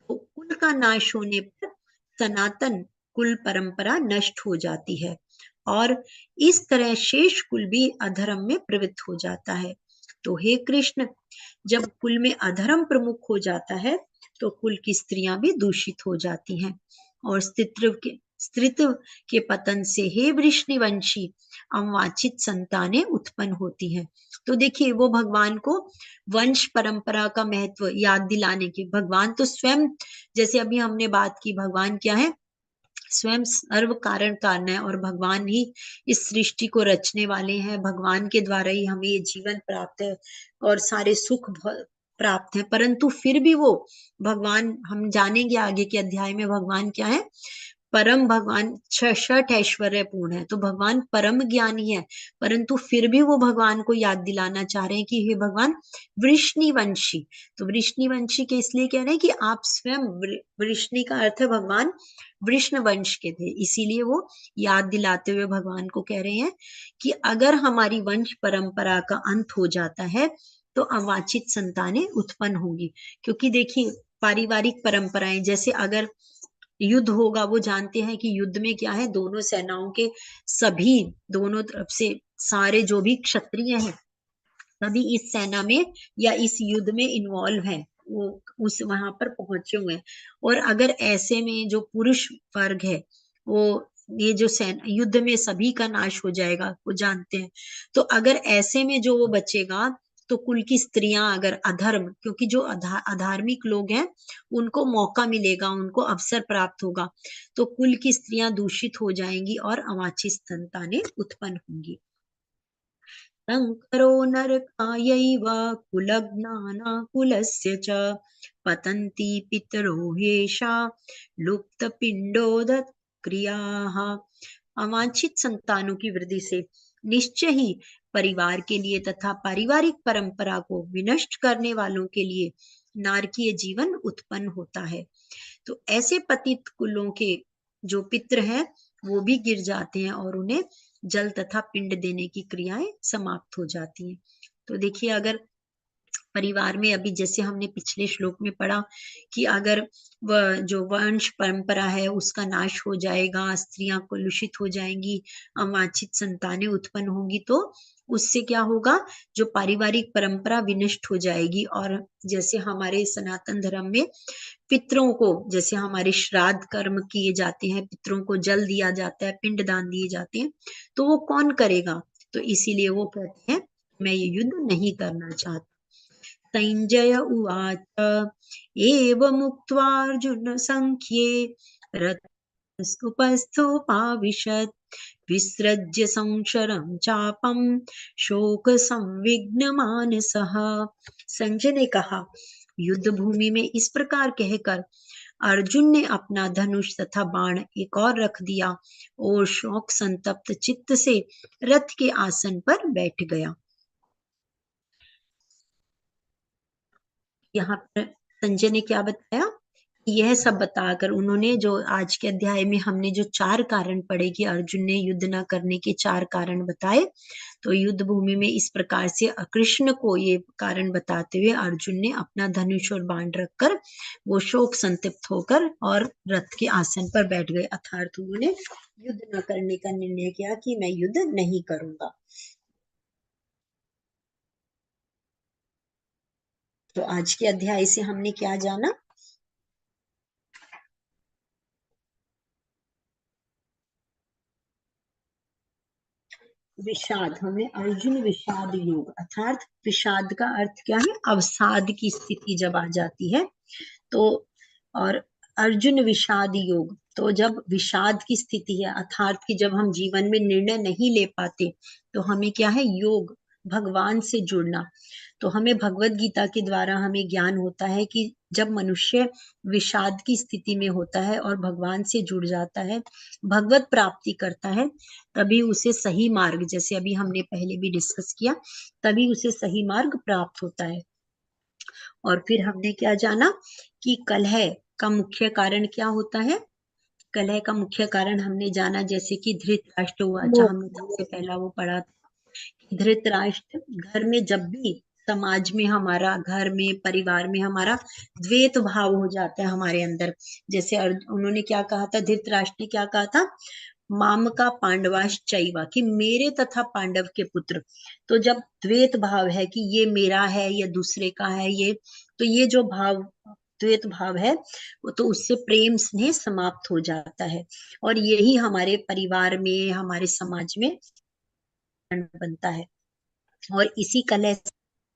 तो कुल का नाश होने पर सनातन कुल परंपरा नष्ट हो जाती है और इस तरह शेष कुल भी अधर्म में प्रवृत्त हो जाता है। तो हे कृष्ण, जब कुल में अधर्म प्रमुख हो जाता है तो कुल की स्त्रियां भी दूषित हो जाती हैं और स्त्रीत्व के पतन से हे वृष्णिवंशी अवांछित संतानें उत्पन्न होती हैं। तो देखिए, वो भगवान को वंश परंपरा का महत्व याद दिलाने के, भगवान तो स्वयं, जैसे अभी हमने बात की, भगवान क्या है, स्वयं सर्व कारण कारण है और भगवान ही इस सृष्टि को रचने वाले हैं। भगवान के द्वारा ही हमें ये जीवन प्राप्त है और सारे सुख प्राप्त है। परंतु फिर भी वो भगवान, हम जानेंगे आगे के अध्याय में, भगवान क्या है, परम भगवान छठ ऐश्वर्य पूर्ण है। तो भगवान परम ज्ञानी है, परंतु फिर भी वो भगवान को याद दिलाना चाह रहे हैं कि हे भगवान वृष्णिवंशी। तो वृष्णिवंशी के इसलिए कह रहे हैं कि आप स्वयं, वृष्णि का अर्थ है भगवान वृष्ण वंश के थे, इसीलिए वो याद दिलाते हुए भगवान को कह रहे हैं कि अगर हमारी वंश परंपरा का अंत हो जाता है तो अवांछित संतानें उत्पन्न होंगी। क्योंकि देखिए, पारिवारिक परंपराएं, जैसे अगर युद्ध होगा, वो जानते हैं कि युद्ध में क्या है, दोनों सेनाओं के सभी, दोनों तरफ से सारे जो भी क्षत्रिय हैं सभी इस सेना में या इस युद्ध में इन्वॉल्व हैं, वो उस वहां पर पहुंचे हुए हैं। और अगर ऐसे में जो पुरुष वर्ग है, वो ये जो युद्ध में सभी का नाश हो जाएगा, वो जानते हैं। तो अगर ऐसे में जो वो बचेगा तो कुल की स्त्रियां अगर अधर्म, क्योंकि जो अधार्मिक लोग हैं उनको मौका मिलेगा, उनको अवसर प्राप्त होगा, तो कुल की स्त्रियां दूषित हो जाएंगी और अवांछित संतानें उत्पन्न होंगी। संकरो नरकायैव कुलज्ञानाकुलस्य च पतन्ति पितरो ह्येषा लुप्तपिण्डोदक क्रियाः। अवांछित संतानों की वृद्धि से निश्चय ही परिवार के लिए तथा पारिवारिक परंपरा को विनष्ट करने वालों के लिए नारकीय जीवन उत्पन्न होता है। तो ऐसे पतित कुलों के जो पितृ हैं वो भी गिर जाते हैं और उन्हें जल तथा पिंड देने की क्रियाएं समाप्त हो जाती हैं। तो देखिए, अगर परिवार में, अभी जैसे हमने पिछले श्लोक में पढ़ा कि अगर जो वंश परंपरा है उसका नाश हो जाएगा, स्त्रियां कुलुषित हो जाएंगी, अवांछित संतानें उत्पन्न होंगी, तो उससे क्या होगा, जो पारिवारिक परंपरा विनष्ट हो जाएगी। और जैसे हमारे सनातन धर्म में पितरों को, जैसे हमारे श्राद्ध कर्म किए जाते हैं, पितरों को जल दिया जाता है, पिंड दान दिए जाते हैं, तो वो कौन करेगा? तो इसीलिए वो कहते हैं मैं ये युद्ध नहीं करना चाहता। संजय उवाच एवमुक्त्वार्जुन संख्ये रथस्थोपाविशत् विसृज्य संशरं चापं शोक संविघ्नमानसः। संजय ने कहा, युद्ध भूमि में इस प्रकार कहकर अर्जुन ने अपना धनुष तथा बाण एक और रख दिया और शोक संतप्त चित्त से रथ के आसन पर बैठ गया। यहाँ पर संजय ने क्या बताया, यह सब बताकर उन्होंने जो आज के अध्याय में हमने जो 4 कारण पढ़े कि अर्जुन ने युद्ध न करने के 4 कारण बताए, तो युद्ध भूमि में इस प्रकार से कृष्ण को ये कारण बताते हुए अर्जुन ने अपना धनुष और बाण रखकर वो शोक संतप्त होकर और रथ के आसन पर बैठ गए। अर्थात उन्होंने युद्ध न करने का निर्णय किया कि मैं युद्ध नहीं करूंगा। तो आज के अध्याय से हमने क्या जाना, विषाद, हमने अर्जुन विषाद योग, अर्थात विषाद का अर्थ क्या है, अवसाद की स्थिति जब आ जाती है तो, और अर्जुन विषाद योग, तो जब विषाद की स्थिति है अर्थात कि जब हम जीवन में निर्णय नहीं ले पाते तो हमें क्या है, योग, भगवान से जुड़ना। तो हमें भगवत गीता के द्वारा हमें ज्ञान होता है कि जब मनुष्य विषाद की स्थिति में होता है और भगवान से जुड़ जाता है, भगवत प्राप्ति करता है, तभी उसे सही मार्ग, जैसे अभी हमने पहले भी डिस्कस किया, तभी उसे सही मार्ग प्राप्त होता है। और फिर हमने क्या जाना कि कलह का मुख्य कारण क्या होता है, कलह का मुख्य कारण हमने जाना जैसे कि धृतराष्ट्र हुआ, जो हमने सबसे पहला वो पढ़ा था। धृतराष्ट्र, घर में जब भी समाज में हमारा, घर में परिवार में हमारा द्वैत भाव हो जाता है हमारे अंदर, जैसे उन्होंने क्या कहा था, धृतराष्ट्र ने क्या कहा था, माम का पांडवाश्चैव, कि मेरे तथा पांडव के पुत्र। तो जब द्वैत भाव है कि ये मेरा है या दूसरे का है, ये तो ये जो भाव द्वैत भाव है वो तो उससे प्रेम स्नेह समाप्त हो जाता है, और यही हमारे परिवार में, हमारे समाज में बनता है। और इसी कलह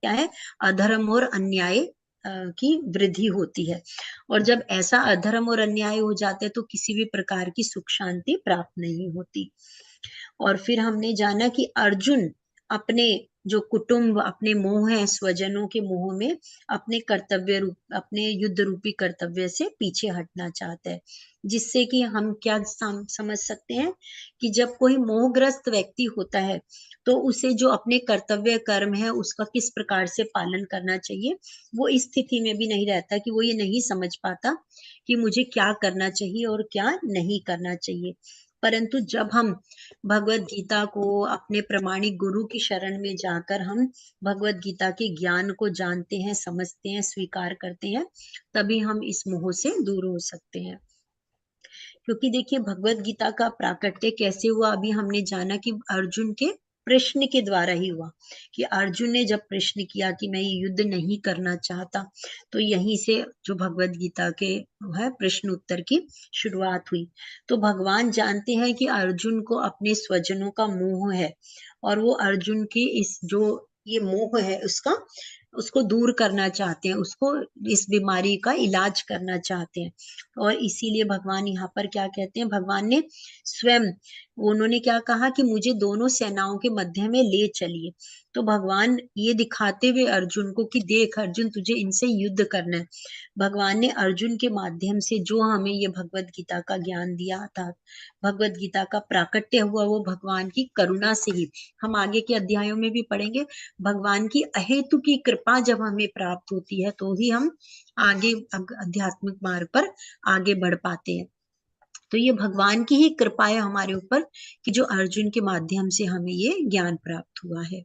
क्या है, अधर्म और अन्याय की वृद्धि होती है, और जब ऐसा अधर्म और अन्याय हो जाते हैं तो किसी भी प्रकार की सुख शांति प्राप्त नहीं होती। और फिर हमने जाना कि अर्जुन अपने जो कुटुंब, अपने मोह है, स्वजनों के मोह में अपने कर्तव्य रूप, अपने युद्ध रूपी कर्तव्य से पीछे हटना चाहता है, जिससे कि हम क्या समझ सकते हैं कि जब कोई मोहग्रस्त व्यक्ति होता है तो उसे जो अपने कर्तव्य कर्म है उसका किस प्रकार से पालन करना चाहिए, वो इस स्थिति में भी नहीं रहता, कि वो ये नहीं समझ पाता कि मुझे क्या करना चाहिए और क्या नहीं करना चाहिए। परंतु जब हम भगवत गीता को अपने प्रमाणिक गुरु की शरण में जाकर हम भगवत गीता के ज्ञान को जानते हैं, समझते हैं, स्वीकार करते हैं, तभी हम इस मोह से दूर हो सकते हैं। क्योंकि देखिए भगवत गीता का प्राकट्य कैसे हुआ, अभी हमने जाना कि अर्जुन के प्रश्न के द्वारा ही हुआ, कि अर्जुन ने जब प्रश्न किया कि मैं ये युद्ध नहीं करना चाहता, तो यहीं से जो भगवत गीता के है प्रश्न उत्तर की शुरुआत हुई। तो भगवान जानते हैं कि अर्जुन को अपने स्वजनों का मोह है, और वो अर्जुन की इस जो ये मोह है उसको दूर करना चाहते हैं, उसको इस बीमारी का इलाज करना चाहते हैं। और इसीलिए भगवान यहाँ पर क्या कहते हैं, भगवान ने स्वयं, उन्होंने क्या कहा कि मुझे दोनों सेनाओं के मध्य में ले चलिए। तो भगवान ये दिखाते हुए अर्जुन को कि देख अर्जुन, तुझे इनसे युद्ध करना है। भगवान ने अर्जुन के माध्यम से जो हमें ये भगवत गीता का ज्ञान दिया था, भगवत गीता का प्राकट्य हुआ, वो भगवान की करुणा से ही, हम आगे के अध्यायों में भी पढ़ेंगे, भगवान की अहेतु की कृपा जब हमें प्राप्त होती है तो ही हम आगे आध्यात्मिक मार्ग पर आगे बढ़ पाते हैं। तो ये भगवान की ही कृपा है हमारे ऊपर कि जो अर्जुन के माध्यम से हमें ये ज्ञान प्राप्त हुआ है।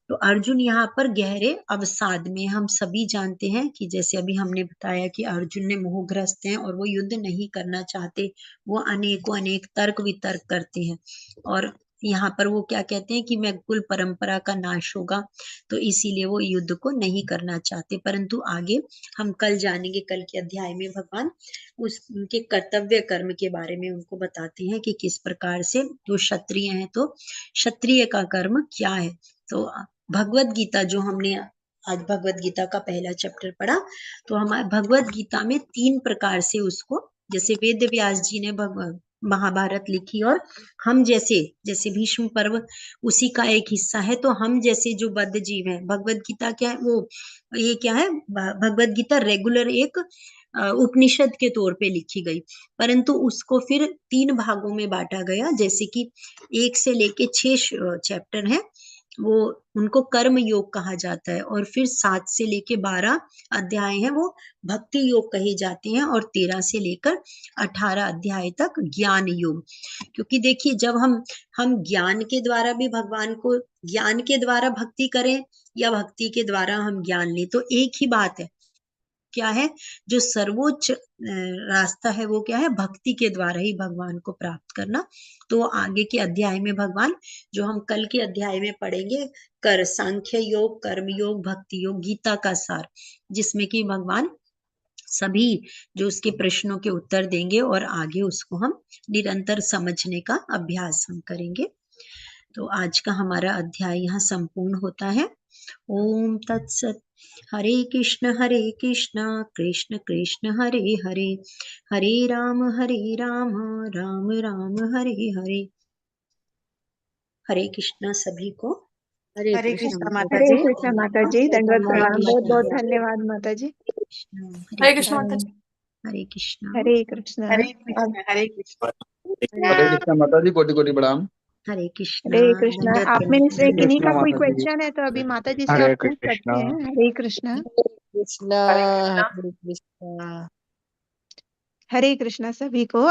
तो अर्जुन यहाँ पर गहरे अवसाद में, हम सभी जानते हैं कि जैसे अभी हमने बताया कि अर्जुन ने मोहग्रस्त हैं और वो युद्ध नहीं करना चाहते, वो अनेकों अनेक तर्क वितर्क करते हैं, और यहाँ पर वो क्या कहते हैं कि मैं कुल परंपरा का नाश होगा, तो इसीलिए वो युद्ध को नहीं करना चाहते। परंतु आगे हम कल जानेंगे, कल के अध्याय में भगवान उनके कर्तव्य कर्म के बारे में उनको बताते हैं कि किस प्रकार से जो क्षत्रिय हैं तो क्षत्रिय का कर्म क्या है। तो भगवत गीता जो हमने आज भगवत गीता का पहला चैप्टर पढ़ा, तो हमारे भगवत गीता में 3 प्रकार से उसको, जैसे वेद व्यास जी ने महाभारत लिखी और हम जैसे भीष्म पर्व उसी का एक हिस्सा है, तो हम जैसे जो बद्ध जीव हैं, भगवत गीता क्या है वो, ये क्या है, भगवत गीता रेगुलर एक उपनिषद के तौर पे लिखी गई, परंतु उसको फिर 3 भागों में बांटा गया। जैसे कि 1 से लेके 6 चैप्टर हैं, वो उनको कर्म योग कहा जाता है, और फिर 7 से लेके 12 अध्याय हैं वो भक्ति योग कहे जाते हैं, और 13 से लेकर 18 अध्याय तक ज्ञान योग। क्योंकि देखिए जब हम ज्ञान के द्वारा भी भगवान को, ज्ञान के द्वारा भक्ति करें या भक्ति के द्वारा हम ज्ञान लें, तो एक ही बात है, क्या है, जो सर्वोच्च रास्ता है वो क्या है, भक्ति के द्वारा ही भगवान को प्राप्त करना। तो आगे के अध्याय में भगवान, जो हम कल के अध्याय में पढ़ेंगे, कर सांख्य योग, कर्म योग, भक्ति योग, गीता का सार, जिसमें कि भगवान सभी जो उसके प्रश्नों के उत्तर देंगे, और आगे उसको हम निरंतर समझने का अभ्यास हम करेंगे। तो आज का हमारा अध्याय यहाँ संपूर्ण होता है। ओम तत्सत। हरे कृष्ण कृष्ण कृष्ण हरे हरे, हरे राम राम राम हरे हरे। हरे कृष्ण सभी को। हरे हरे कृष्ण कृष्ण माता माता हरे जी। कृष्ण माता जी, दंडवत प्रणाम, बहुत बहुत धन्यवाद माता जी। हरे कृष्ण माता जी। हरे कृष्ण। हरे कृष्ण। हरे कृष्ण हरे कृष्ण। हरे कृष्ण माता जी, कोटि कोटि प्रणाम। हरे कृष्ण। हरे कृष्ण। दंडवत आप में से प्रणाम। किन्हीं का कृष्ण कोई माता जी। क्वेश्चन है तो अभी माता जी से हरे आप पूछ कृष्ण। सकते हैं। हरे कृष्ण। कृष्णा हरे कृष्ण। हरे कृष्णा। हरे कृष्ण सभी को।